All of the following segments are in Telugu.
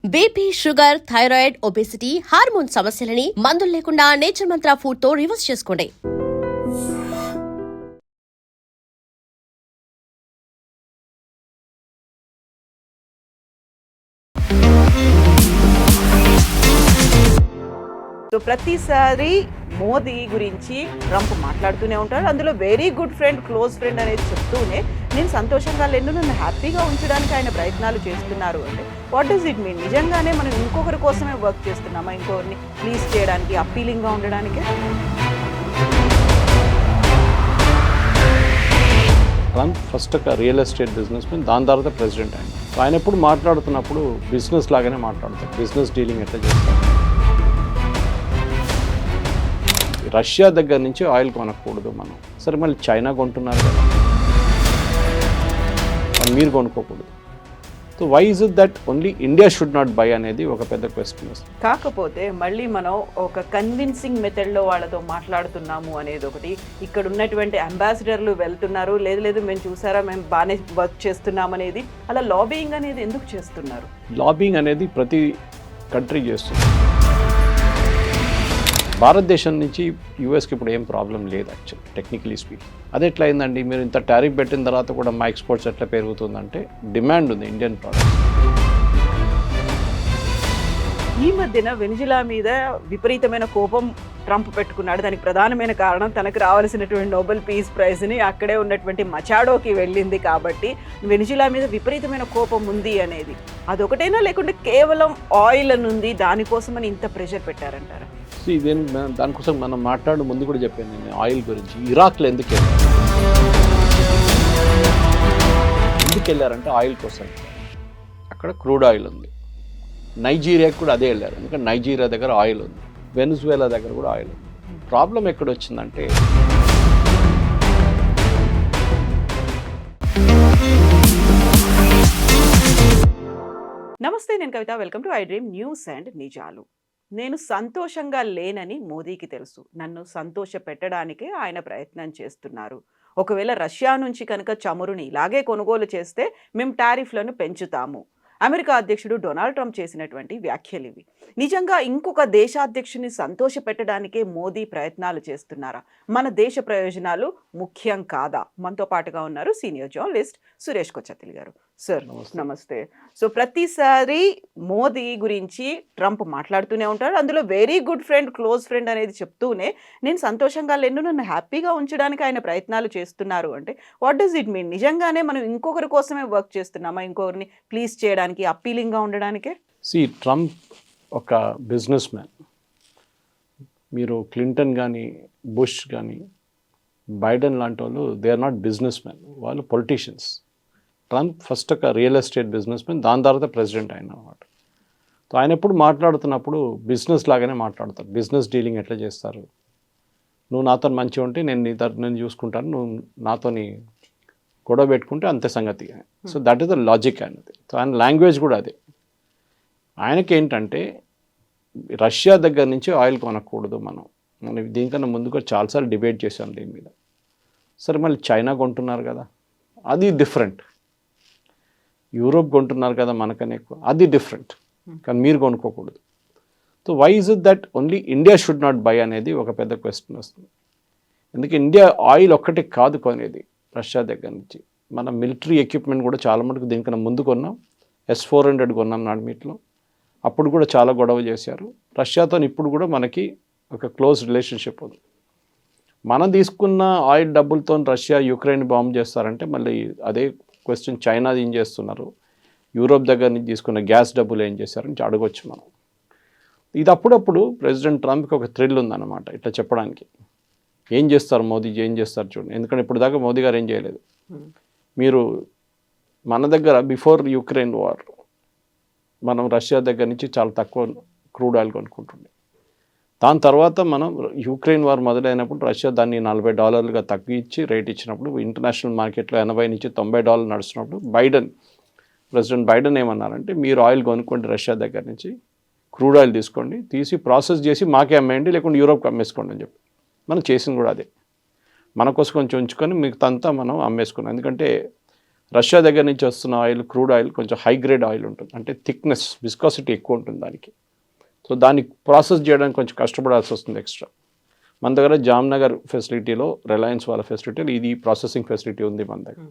BP, sugar, thyroid, obesity, hormone సమస్యలని మందులు లేకుండా నేచర్ మంత్ర ఫుడ్ తో రివర్స్ చేసుకోండి. సో ప్రతిసారి మోదీ గురించి ట్రంప్ మాట్లాడుతూనే ఉంటాడు. అందులో very good friend, close friend అనేది చెప్తూనే నేను సంతోషంగా లేను, నన్ను హ్యాపీగా ఉంచడానికి ఆయన ప్రయత్నాలు చేస్తున్నారు అంటే వాట్ డస్ ఇట్ మీన్? నిజంగానే మనం ఇంకొకరి కోసమే వర్క్ చేస్తున్నామా? ఇంకొకరిని ప్లీజ్ చేయడానికి, అప్పీలింగ్గా ఉండడానికి? ట్రంప్ ఫస్ట్ ఒక రియల్ ఎస్టేట్ బిజినెస్ మ్యాన్, దాని తర్వాత ప్రెసిడెంట్ ఆయన ఎప్పుడు మాట్లాడుతున్నప్పుడు బిజినెస్ లాగానే మాట్లాడతారు. బిజినెస్ డీలింగ్ ఎట్లా చేస్తారు? రష్యా దగ్గర నుంచి ఆయిల్ కొనకూడదు మనం. సరే, మళ్ళీ చైనా కొంటున్నారు కదా, మీరు కొనుక్కోకూడదు. So why is it that only India should not buy అనేది ఒక పెద్ద క్వశ్చన్ వస్తుంది. కాకపోతే మళ్ళీ మనం ఒక కన్విన్సింగ్ మెథడ్లో వాళ్ళతో మాట్లాడుతున్నాము అనేది ఒకటి. ఇక్కడ ఉన్నటువంటి అంబాసిడర్లు వెళ్తున్నారు, లేదు మేము చూసారా, మేము బాగానే వర్క్ చేస్తున్నాం అనేది. అలా లాబియింగ్ అనేది ఎందుకు చేస్తున్నారు? లాబింగ్ అనేది ప్రతి కంట్రీ చేస్తుంది. భారతదేశం నుంచి యూఎస్కి ఇప్పుడు ఏం ప్రాబ్లం లేదు యాక్చువల్లీ, టెక్నికలీ స్పీకింగ్. అది ఎట్లా అయిందండి? మీరు ఇంత టారిఫ్ పెట్టిన తర్వాత కూడా మా ఎక్స్పోర్ట్స్ ఎట్లా పెరుగుతుందంటే డిమాండ్ ఉంది ఇండియన్ ప్రోడక్ట్స్. ఈ మధ్యన వెనిజులా మీద విపరీతమైన కోపం ట్రంప్ పెట్టుకున్నాడు. దానికి ప్రధానమైన కారణం తనకు రావాల్సినటువంటి నోబెల్ పీస్ ప్రైజ్ని అక్కడే ఉన్నటువంటి మచాడోకి వెళ్ళింది కాబట్టి వెనిజులా మీద విపరీతమైన కోపం ఉంది అనేది. అదొకటేనా, లేకుంటే కేవలం ఆయిల్ అని ఉంది దానికోసమని ఇంత ప్రెషర్ పెట్టారంటారా? ఇదేం దానికోసం మనం మాట్లాడు ముందు కూడా చెప్పాను నేను ఆయిల్ గురించి. ఇరాక్లో ఎందుకు వెళ్ళారంటే ఆయిల్ కోసం. అక్కడ క్రూడ్ ఆయిల్ ఉంది. నైజీరియాకి కూడా అదే వెళ్ళారు, ఎందుకంటే నైజీరియా దగ్గర ఆయిల్ ఉంది. వెనిజువేలా దగ్గర కూడా ఆయిల్ ఉంది. ప్రాబ్లం ఎక్కడొచ్చిందంటే నమస్తే, నేను Kavitha. Welcome to I dream news and నిజాలు. నేను సంతోషంగా లేనని మోదీకి తెలుసు. నన్ను సంతోష పెట్టడానికే ఆయన ప్రయత్నం చేస్తున్నారు. ఒకవేళ రష్యా నుంచి కనుక చమురుని ఇలాగే కొనుగోలు చేస్తే మేము టారిఫ్లను పెంచుతాము. అమెరికా అధ్యక్షుడు డొనాల్డ్ ట్రంప్ చేసినటువంటి వ్యాఖ్యలు ఇవి. నిజంగా ఇంకొక దేశాధ్యక్షుని సంతోష పెట్టడానికే మోదీ ప్రయత్నాలు చేస్తున్నారా? మన దేశ ప్రయోజనాలు ముఖ్యం కాదా? మనతో పాటుగా ఉన్నారు సీనియర్ జర్నలిస్ట్ సురేష్ కొచ్చతిల్ గారు. సార్ నమస్తే. సో ప్రతిసారి మోదీ గురించి ట్రంప్ మాట్లాడుతూనే ఉంటాడు. అందులో very good friend, close friend అనేది చెప్తూనే నేను సంతోషంగా లేను, నన్ను హ్యాపీగా ఉంచడానికి ఆయన ప్రయత్నాలు చేస్తున్నారు అంటే వాట్ డస్ ఇట్ మీన్? నిజంగానే మనం ఇంకొకరి కోసమే వర్క్ చేస్తున్నామా? ఇంకొకరిని ప్లీజ్ చేయడానికి, అప్పీలింగ్గా ఉండడానికే? ట్రంప్ ఒక బిజినెస్ మ్యాన్. మీరు క్లింటన్ కానీ, బుష్ కానీ, బైడెన్ లాంటి వాళ్ళు they are not business man, వాళ్ళు పొలిటీషియన్స్. ట్రంప్ ఫస్ట్ ఒక రియల్ ఎస్టేట్ బిజినెస్ మ్యాన్, దాని తర్వాత ప్రెసిడెంట్ అన్నమాట. సో ఆయన ఎప్పుడు మాట్లాడుతున్నప్పుడు బిజినెస్ లాగానే మాట్లాడతారు. బిజినెస్ డీలింగ్ ఎట్లా చేస్తారు? నువ్వు నాతో మంచిగా ఉంటే నేను చూసుకుంటాను, నువ్వు నాతోని గొడవ పెట్టుకుంటే అంతే సంగతి. So that is the logic అనేది. సో ఆయన లాంగ్వేజ్ కూడా అదే. ఆయనకి ఏంటంటే రష్యా దగ్గర నుంచి ఆయిల్ కొనకూడదు మనం. దీనికన్నా ముందు కూడా చాలాసార్లు డిబేట్ చేశాం దీని మీద. సరే, మళ్ళీ చైనా కొంటున్నారు కదా, అది డిఫరెంట్. యూరోప్ కొంటున్నారు కదా మనకన్నా ఎక్కువ, అది డిఫరెంట్. కానీ మీరు కొనుక్కోకూడదు. So why is it that only India should not buy అనేది ఒక పెద్ద క్వశ్చన్ వస్తుంది. ఎందుకంటే ఇండియా ఆయిల్ ఒక్కటి కాదు కొనేది రష్యా దగ్గర నుంచి. మన మిలిటరీ ఎక్విప్మెంట్ కూడా చాలా మటుకు దీనికన్నా ముందు కొన్నాం. S-400 కొన్నాం నాడుమీట్లో. అప్పుడు కూడా చాలా గొడవ చేశారు రష్యాతో. ఇప్పుడు కూడా మనకి ఒక క్లోజ్ రిలేషన్షిప్ ఉంది. మనం తీసుకున్న ఆయిల్ డబ్బులతో రష్యా యుక్రెయిన్ బాంబ్ చేస్తారంటే మళ్ళీ అదే క్వశ్చన్ చైనా ఏం చేస్తున్నారు, యూరోప్ దగ్గర నుంచి తీసుకున్న గ్యాస్ డబ్బులు ఏం చేశారని అడగొచ్చు మనం. ఇది అప్పుడప్పుడు ప్రెసిడెంట్ ట్రంప్కి ఒక థ్రిల్ ఉందన్నమాట ఇట్లా చెప్పడానికి. ఏం చేస్తారు మోదీ, ఏం చేస్తారు చూడండి. ఎందుకంటే ఇప్పుడు దాకా మోదీ గారు ఏం చేయలేదు. మీరు మన దగ్గర బిఫోర్ యుక్రెయిన్ వార్ మనం రష్యా దగ్గర నుంచి చాలా తక్కువ క్రూడ్ ఆయిల్ కొనుక్కుంటుండే. దాని తర్వాత మనం యుక్రెయిన్ వార్ మొదలైనప్పుడు రష్యా దాన్ని $40 తగ్గించి రేట్ ఇచ్చినప్పుడు ఇంటర్నేషనల్ మార్కెట్లో $80 నుంచి $90 నడుస్తున్నప్పుడు ప్రెసిడెంట్ బైడెన్ ఏమన్నారంటే మీరు ఆయిల్ కొనుక్కోండి రష్యా దగ్గర నుంచి, క్రూడ్ ఆయిల్ తీసుకోండి, తీసి ప్రాసెస్ చేసి మాకే అమ్మేయండి, లేకుంటే యూరోప్కి అమ్మేసుకోండి అని చెప్పి. మనం చేసింది కూడా అదే. మన కోసం కొంచెం ఉంచుకొని మిగతా అంతా మనం అమ్మేసుకున్నాం. ఎందుకంటే రష్యా దగ్గర నుంచి వస్తున్న ఆయిల్, క్రూడ్ ఆయిల్ కొంచెం హై గ్రేడ్ ఆయిల్ ఉంటుంది, అంటే థిక్నెస్, విస్కాసిటీ ఎక్కువ ఉంటుంది దానికి. సో దాన్ని ప్రాసెస్ చేయడానికి కొంచెం కష్టపడాల్సి వస్తుంది ఎక్స్ట్రా. మన దగ్గర జామ్నగర్ ఫెసిలిటీలో, రిలయన్స్ వాళ్ళ ఫెసిలిటీలో ఇది ప్రాసెసింగ్ ఫెసిలిటీ ఉంది మన దగ్గర.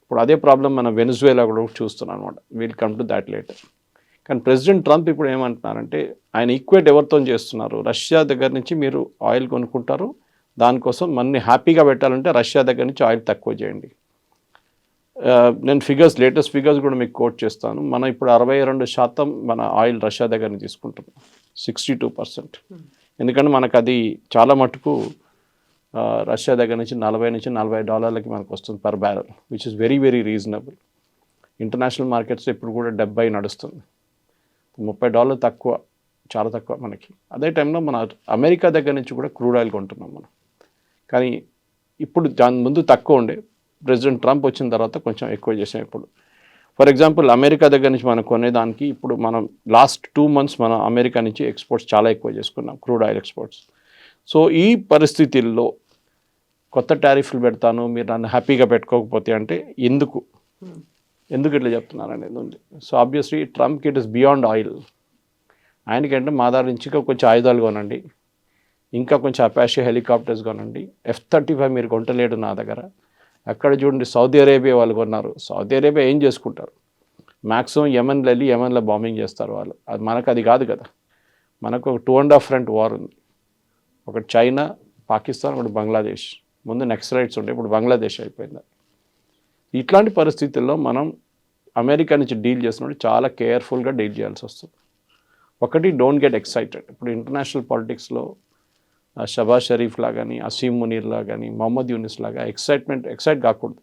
ఇప్పుడు అదే ప్రాబ్లం మనం వెనిజువేలా కూడా చూస్తున్నాం అనమాట. Will come to that later. కానీ ప్రెసిడెంట్ ట్రంప్ ఇప్పుడు ఏమంటున్నారంటే, ఆయన ఈక్వేట్ ఎవరితో చేస్తున్నారు, రష్యా దగ్గర నుంచి మీరు ఆయిల్ కొనుక్కుంటారు, దానికోసం మనని హ్యాపీగా పెట్టాలంటే రష్యా దగ్గర నుంచి ఆయిల్ తక్కువ చేయండి. నేను లేటెస్ట్ ఫిగర్స్ కూడా మీకు కోట్ చేస్తాను. మనం ఇప్పుడు 62% మన ఆయిల్ రష్యా దగ్గర నుంచి తీసుకుంటున్నాం, 62%. ఎందుకంటే మనకు అది చాలా మటుకు రష్యా దగ్గర నుంచి $40 మనకు వస్తుంది per barrel, which is very very reasonable. International markets ఇప్పుడు కూడా 70 నడుస్తుంది, $30 తక్కువ, చాలా తక్కువ మనకి. అదే టైంలో మన అమెరికా దగ్గర నుంచి కూడా క్రూడ్ ఆయిల్ కొంటున్నాం మనం. కానీ ఇప్పుడు దాని ముందు తక్కువ ఉండే, ప్రెసిడెంట్ ట్రంప్ వచ్చిన తర్వాత కొంచెం ఎక్కువ చేసాం ఇప్పుడు. ఫర్ ఎగ్జాంపుల్ అమెరికా దగ్గర నుంచి మనం కొనేదానికి ఇప్పుడు మనం లాస్ట్ 2 months మనం అమెరికా నుంచి ఎక్స్పోర్ట్స్ చాలా ఎక్కువ చేసుకున్నాం, క్రూడ్ ఆయిల్ ఎక్స్పోర్ట్స్. సో ఈ పరిస్థితుల్లో కొత్త టారిఫ్లు పెడతాను, మీరు నన్ను హ్యాపీగా పెట్టుకోకపోతే అంటే ఎందుకు ఇట్లా చెప్తున్నారు అనేది ఉంది. సో ఆబ్వియస్లీ ట్రంప్కి ఇట్ ఇస్ బియాండ్ ఆయిల్. ఆయనకంటే మా దగ్గర నుంచి కొంచెం ఆయుధాలు కొనండి, ఇంకా కొంచెం అపాషే హెలికాప్టర్స్ కొనండి, F-35 మీరు కొంటలేడు నా దగ్గర. అక్కడ చూడండి సౌదీ అరేబియా వాళ్ళు కొన్నారు. సౌదీ అరేబియా ఏం చేసుకుంటారు, మ్యాక్సిమం యెమెన్లో వెళ్ళి యెమెన్లో బాంబింగ్ చేస్తారు వాళ్ళు. అది మనకు అది కాదు కదా. మనకు ఒక 2.5 ఫ్రంట్ వార్ ఉంది, ఒకటి చైనా, పాకిస్తాన్, ఒకటి బంగ్లాదేశ్. ముందు నక్సలైట్స్ ఉండే, ఇప్పుడు బంగ్లాదేశ్ అయిపోయింది. ఇట్లాంటి పరిస్థితుల్లో మనం అమెరికా నుంచి డీల్ చేసినప్పుడు చాలా కేర్ఫుల్గా డీల్ చేయాల్సి వస్తుంది. ఒకటి, డోంట్ గెట్ ఎక్సైటెడ్. ఇప్పుడు ఇంటర్నేషనల్ పాలిటిక్స్లో షబాజ్ షరీఫ్లా కానీ, అసీం మునీర్లా కానీ, మొహమ్మద్ యూనిస్ లాగా ఎక్సైట్ కాకూడదు.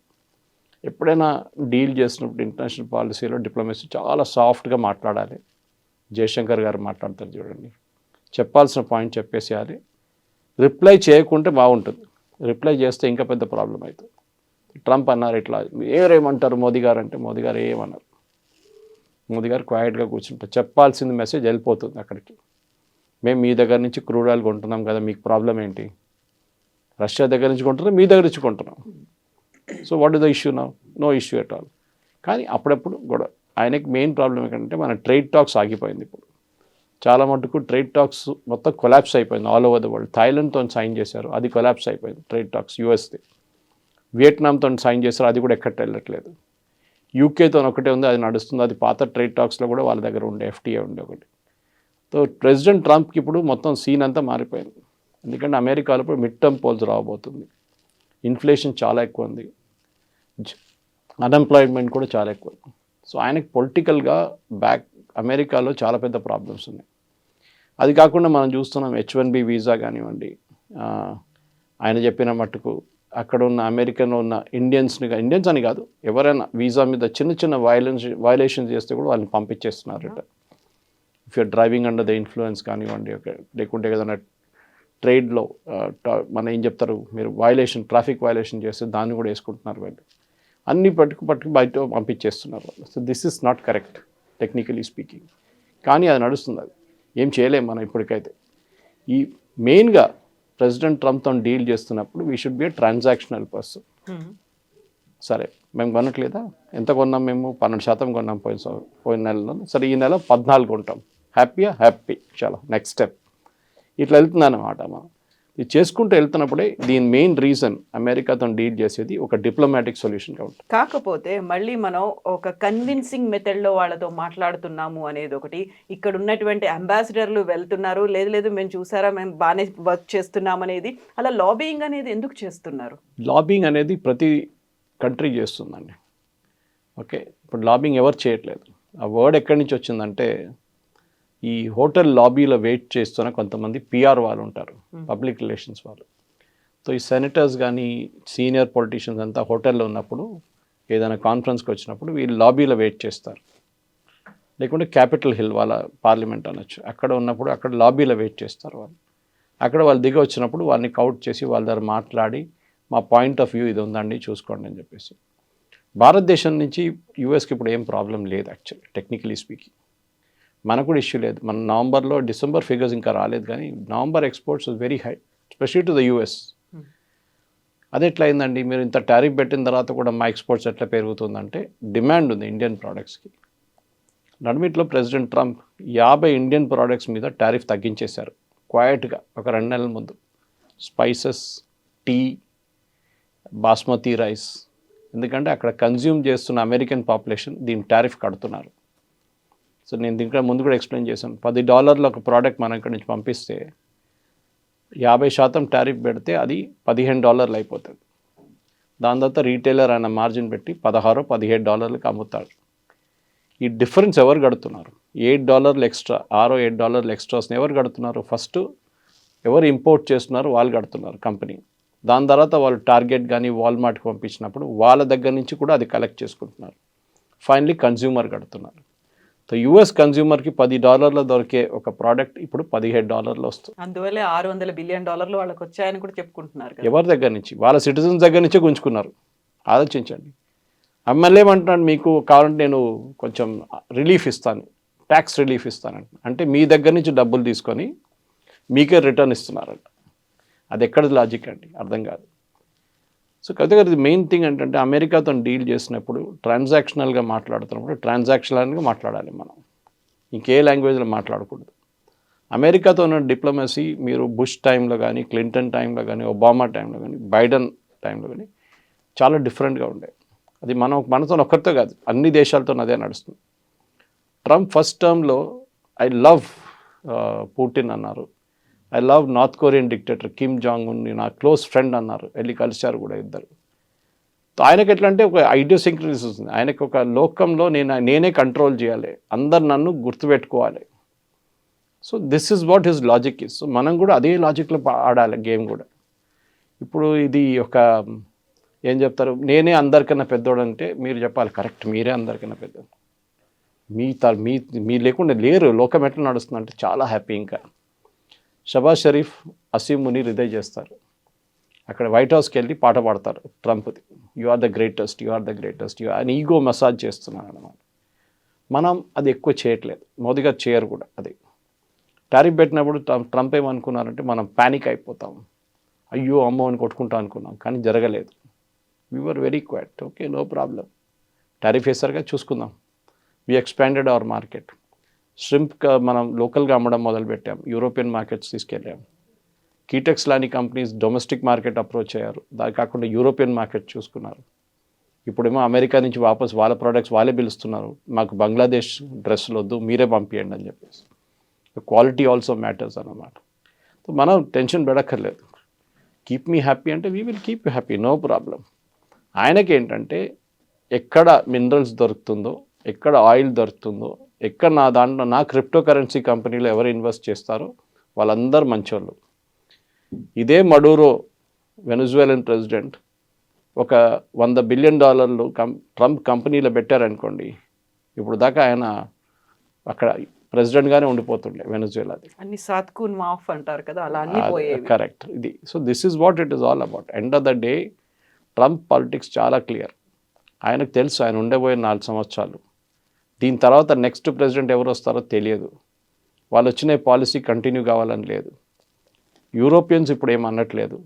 ఎప్పుడైనా డీల్ చేసినప్పుడు ఇంటర్నేషనల్ పాలసీలో డిప్లొమసీ చాలా సాఫ్ట్గా మాట్లాడాలి. జయశంకర్ గారు మాట్లాడతారు చూడండి, చెప్పాల్సిన పాయింట్ చెప్పేసేయాలి. రిప్లై చేయకుంటే బాగుంటుంది, రిప్లై చేస్తే ఇంకా పెద్ద ప్రాబ్లం అవుతుంది. ట్రంప్ అన్నారు ఇట్లా, ఏమంటారు మోదీ గారు అంటే, మోదీ గారు ఏమన్నారు, మోదీ గారు క్వైట్గా కూర్చుంటారు. చెప్పాల్సిన మెసేజ్ వెళ్ళిపోతుంది అక్కడికి. మేము మీ దగ్గర నుంచి క్రూడ్ ఆయిల్ కొంటున్నాం కదా, మీకు ప్రాబ్లం ఏంటి, రష్యా దగ్గర నుంచి కొంటున్నాం, మీ దగ్గర నుంచి కొంటున్నాం. So what is the issue now? No issue at all. కానీ అప్పుడప్పుడు కూడా ఆయనకి మెయిన్ ప్రాబ్లం ఏంటంటే మన ట్రేడ్ టాక్స్ ఆగిపోయింది. ఇప్పుడు చాలా మటుకు ట్రేడ్ టాక్స్ మొత్తం కొలాప్స్ అయిపోయింది ఆల్ ఓవర్ ద వరల్డ్. థాయిలాండ్తో సైన్ చేశారు, అది కొలాప్స్ అయిపోయింది ట్రేడ్ టాక్స్. యూఎస్ది, వియట్నాంతో సైన్ చేశారు, అది కూడా ఎక్కడ వెళ్ళట్లేదు. యూకేతో ఒకటే ఉంది, అది నడుస్తుంది. అది పాత ట్రేడ్ టాక్స్లో కూడా వాళ్ళ దగ్గర ఉండే FTA ఉండే ఒకటి. సో ప్రెసిడెంట్ ట్రంప్కి ఇప్పుడు మొత్తం సీన్ అంతా మారిపోయింది. ఎందుకంటే అమెరికాలో ఇప్పుడు మిడ్ టర్మ్ పోల్స్ రాబోతుంది, ఇన్ఫ్లేషన్ చాలా ఎక్కువ ఉంది, అన్ఎంప్లాయ్మెంట్ కూడా చాలా ఎక్కువ. సో ఆయనకి పొలిటికల్గా అమెరికాలో చాలా పెద్ద ప్రాబ్లమ్స్ ఉన్నాయి. అది కాకుండా మనం చూస్తున్నాం H-1B వీసా కానివ్వండి, ఆయన చెప్పిన మట్టుకు అక్కడ ఉన్న అమెరికన్లో ఉన్న ఇండియన్స్ అని కాదు, ఎవరైనా వీసా మీద చిన్న చిన్న వయలేషన్స్ చేస్తే కూడా వాళ్ళని పంపించేస్తున్నారు. If your driving under the influence కానివ్వండి, లేకుంటే ఏదైనా ట్రేడ్లో మన ఏం చెప్తారు, మీరు ట్రాఫిక్ వయలేషన్ చేస్తే దాన్ని కూడా వేసుకుంటున్నారు వాళ్ళు. అన్ని పట్టుకు బయట పంపించేస్తున్నారు వాళ్ళు. So this is not correct technically speaking. కానీ అది నడుస్తుంది, అది ఏం చేయలేము మనం ఇప్పటికైతే. ఈ మెయిన్గా ప్రెసిడెంట్ ట్రంప్తో డీల్ చేస్తున్నప్పుడు we should be A transactional person. సరే మేము కొనట్లేదా, ఎంత కొన్నాం, మేము 12% కొన్నాం పోయిన నెలలో, సరే ఈ నెల 14 కొంటాం, హ్యాపీ, చాలా నెక్స్ట్ స్టెప్. ఇట్లా వెళ్తుందన్నమాట. మనం ఇది చేసుకుంటూ వెళ్తున్నప్పుడే దీని మెయిన్ రీజన్ అమెరికాతో డీల్ చేసేది ఒక డిప్లొమాటిక్ సొల్యూషన్ కాబట్టి. కాకపోతే మళ్ళీ మనం ఒక కన్విన్సింగ్ మెథడ్లో వాళ్ళతో మాట్లాడుతున్నాము అనేది ఒకటి. ఇక్కడ ఉన్నటువంటి అంబాసిడర్లు వెళ్తున్నారు, లేదు మేము చూసారా, మేము బాగానే వర్క్ చేస్తున్నాం అనేది. అలా లాబియింగ్ అనేది ఎందుకు చేస్తున్నారు? లాబింగ్ అనేది ప్రతి కంట్రీ చేస్తుందండి. ఓకే, ఇప్పుడు లాబింగ్ ఎవరు చేయట్లేదు. ఆ వర్డ్ ఎక్కడి నుంచి వచ్చిందంటే, ఈ హోటల్ లాబీలో వెయిట్ చేస్తున్న కొంతమంది PR వాళ్ళు ఉంటారు, పబ్లిక్ రిలేషన్స్ వాళ్ళు. సో ఈ సెనేటర్స్ కానీ సీనియర్ పొలిటీషియన్స్ అంతా హోటల్లో ఉన్నప్పుడు, ఏదైనా కాన్ఫరెన్స్కి వచ్చినప్పుడు వీళ్ళు లాబీలో వెయిట్ చేస్తారు. లేకుంటే క్యాపిటల్ హిల్ వాళ్ళ పార్లమెంట్ అనొచ్చు, అక్కడ ఉన్నప్పుడు అక్కడ లాబీలో వెయిట్ చేస్తారు వాళ్ళు. అక్కడ వాళ్ళు దిగి వచ్చినప్పుడు వాళ్ళని కౌట్ చేసి వాళ్ళ దగ్గర మాట్లాడి, మా పాయింట్ ఆఫ్ వ్యూ ఇది ఉందండి చూసుకోండి అని చెప్పేసి. భారతదేశం నుంచి యూఎస్కి ఇప్పుడు ఏం ప్రాబ్లం లేదు యాక్చువల్లీ, టెక్నికలీ స్పీకింగ్. మనకు కూడా ఇష్యూ లేదు. మన డిసెంబర్ ఫిగర్స్ ఇంకా రాలేదు, కానీ November exports very high, especially to the US. అది ఎట్లా అయిందండి? మీరు ఇంత టారిఫ్ పెట్టిన తర్వాత కూడా మా ఎక్స్‌పోర్ట్స్ ఎట్లా పెరుగుతుందంటే, డిమాండ్ ఉంది ఇండియన్ ప్రొడక్ట్స్‌కి. నడిమిట్లో ప్రెసిడెంట్ ట్రంప్ 50 ఇండియన్ ప్రొడక్ట్స్ మీద టారిఫ్ తగ్గించేశారు క్వైట్‌గా ఒక 2 నెలల ముందు. Spices, tea, basmati rice. ఎందుకంటే అక్కడ కన్జ్యూమ్ చేస్తున్న అమెరికన్ పాపులేషన్ దీని టారిఫ్ కడుతున్నారు. సో నేను దీంట్లో ముందు కూడా ఎక్స్‌ప్లెయిన్ చేశాను. $10 ఒక ప్రోడక్ట్ మనం ఇక్కడి నుంచి పంపిస్తే 50% టారిఫ్ పెడితే అది $15 అయిపోతుంది. దాని తర్వాత రీటైలర్ ఆయన మార్జిన్ పెట్టి $16-17కి అమ్ముతాడు. ఈ డిఫరెన్స్ ఎవరు కడుతున్నారు? $8 ఎక్స్ట్రా, $6-7 ఎక్స్ట్రా వస్తుంది. ఎవరు కడుతున్నారు? ఫస్ట్ ఎవరు ఇంపోర్ట్ చేస్తున్నారు వాళ్ళు కడుతున్నారు కంపెనీ. దాని తర్వాత వాళ్ళు టార్గెట్ కానీ వాల్మార్ట్కి పంపించినప్పుడు వాళ్ళ దగ్గర నుంచి కూడా అది కలెక్ట్ చేసుకుంటున్నారు. ఫైనలీ కన్జ్యూమర్ కడుతున్నారు. సో యూఎస్ కన్జ్యూమర్కి $10 దొరికే ఒక ప్రోడక్ట్ ఇప్పుడు $17 వస్తుంది. అందువల్లే $600 బిలియన్ వాళ్ళకి వచ్చాయని కూడా చెప్పుకుంటున్నారు కదా. ఎవరి దగ్గర నుంచి? వాళ్ళ సిటిజన్స్ దగ్గర నుంచే గుంజుకున్నారు. ఆలోచించండి. మళ్ళీ ఏమంటున్నాడు, మీకు కావాలంటే నేను కొంచెం రిలీఫ్ ఇస్తాను, ట్యాక్స్ రిలీఫ్ ఇస్తానంట. అంటే మీ దగ్గర నుంచి డబ్బులు తీసుకొని మీకే రిటర్న్ ఇస్తున్నారంట. అది ఎక్కడ లాజిక్ అండి? అర్థం కాదు. సో కవిత గారు, మెయిన్ థింగ్ ఏంటంటే అమెరికాతో డీల్ చేసినప్పుడు ట్రాన్సాక్షనల్గా మాట్లాడుతున్నప్పుడు ట్రాన్సాక్షనల్గా మాట్లాడాలి మనం. ఇంకే లాంగ్వేజ్లో మాట్లాడకూడదు. అమెరికాతో ఉన్న డిప్లొమసీ మీరు బుష్ టైంలో కానీ, క్లింటన్ టైంలో కానీ, ఒబామా టైంలో కానీ, బైడెన్ టైంలో కానీ చాలా డిఫరెంట్గా ఉండే. అది మనతో ఒక్కరితో కాదు, అన్ని దేశాలతో అదే నడుస్తుంది. ట్రంప్ ఫస్ట్ టర్మ్లో ఐ లవ్ పుటిన్ అన్నారు. I love north Korean dictator Kim Jong Un నా క్లోజ్ ఫ్రెండ్ అన్నారు. వెళ్ళి కలిశారు కూడా ఇద్దరు. ఆయనకి ఎట్లా అంటే ఒక ఐడియోసింక్రసీ వస్తుంది. ఆయనకి ఒక లోకంలో నేనే కంట్రోల్ చేయాలి, అందరు నన్ను గుర్తుపెట్టుకోవాలి. So this is what his logic is. So మనం కూడా అదే లాజిక్లో ఆడాలి గేమ్ కూడా. ఇప్పుడు ఇది ఒక ఏం చెప్తారు, నేనే అందరికన్నా పెద్దోడు అంటే మీరు చెప్పాలి కరెక్ట్, మీరే అందరికన్నా పెద్దోడు. మీ లేకుండా లేరు. లోకం ఎట్లా నడుస్తుంది అంటే చాలా హ్యాపీ. ఇంకా షబాజ్ షరీఫ్, అసీం మునీర్ ఇదే చేస్తారు. అక్కడ వైట్ హౌస్కి వెళ్ళి పాట పాడతారు ట్రంప్ది, you are the greatest, you are the greatest, you అని ఈగో మసాజ్ చేస్తున్నారు అన్నమాట. మనం అది ఎక్కువ చేయట్లేదు, మోదీ గారు చేయరు కూడా. అది టారిఫ్ పెట్టినప్పుడు ట్రంప్ ఏమనుకున్నారంటే మనం ప్యానిక్ అయిపోతాం, అయ్యో అమ్మో అని కొట్టుకుంటాం అనుకున్నాం, కానీ జరగలేదు. We were very quiet, okay no problem, tariff వేసారుగా చూసుకుందాం. We expanded our market. Shrimp మనం లోకల్గా అమ్మడం మొదలుపెట్టాం, యూరోపియన్ మార్కెట్స్ తీసుకెళ్ళాం. కీటెక్స్ లాంటి కంపెనీస్ డొమెస్టిక్ మార్కెట్ అప్రోచ్ అయ్యారు, దాని కాకుండా యూరోపియన్ మార్కెట్ చూసుకున్నారు. ఇప్పుడేమో అమెరికా నుంచి వాపస్ వాళ్ళ ప్రోడక్ట్స్ వాళ్ళే పిలుస్తున్నారు, మాకు బంగ్లాదేశ్ డ్రెస్సులు వద్దు, మీరే పంపించండి అని చెప్పేసి. క్వాలిటీ ఆల్సో మ్యాటర్స్ అన్నమాట. సో మనం టెన్షన్ పెడక్కర్లేదు. కీప్ మీ హ్యాపీ అంటే we will keep you happy, no problem. ఆయనకి ఏంటంటే ఎక్కడ మినరల్స్ దొరుకుతుందో, ఎక్కడ ఆయిల్ దొరుకుతుందో, ఎక్కడ నా క్రిప్టో కరెన్సీ కంపెనీలో ఎవరు ఇన్వెస్ట్ చేస్తారో వాళ్ళందరూ మంచోళ్ళు. ఇదే మడూరో వెనజువేలన్ ప్రెసిడెంట్ ఒక $100 బిలియన్ ట్రంప్ కంపెనీలో పెట్టారనుకోండి, ఇప్పుడు దాకా ఆయన అక్కడ ప్రెసిడెంట్గానే ఉండిపోతుండే వెనజువేలాది. అన్ని సాత్కూన్ మాఫ్ అంటారు కదా, అలా అన్ని పోయేవి. కరెక్ట్. ఇది so this is what it is all about. End of the day Trump politics చాలా క్లియర్. ఆయనకు తెలుసు ఆయన ఉండబోయే 4 సంవత్సరాలు. దీని తర్వాత నెక్స్ట్ ప్రెసిడెంట్ ఎవరు వస్తారో తెలియదు. వాళ్ళు వచ్చిన పాలసీ కంటిన్యూ కావాలని లేదు. యూరోపియన్స్ ఇప్పుడు ఏమనట్లేదు.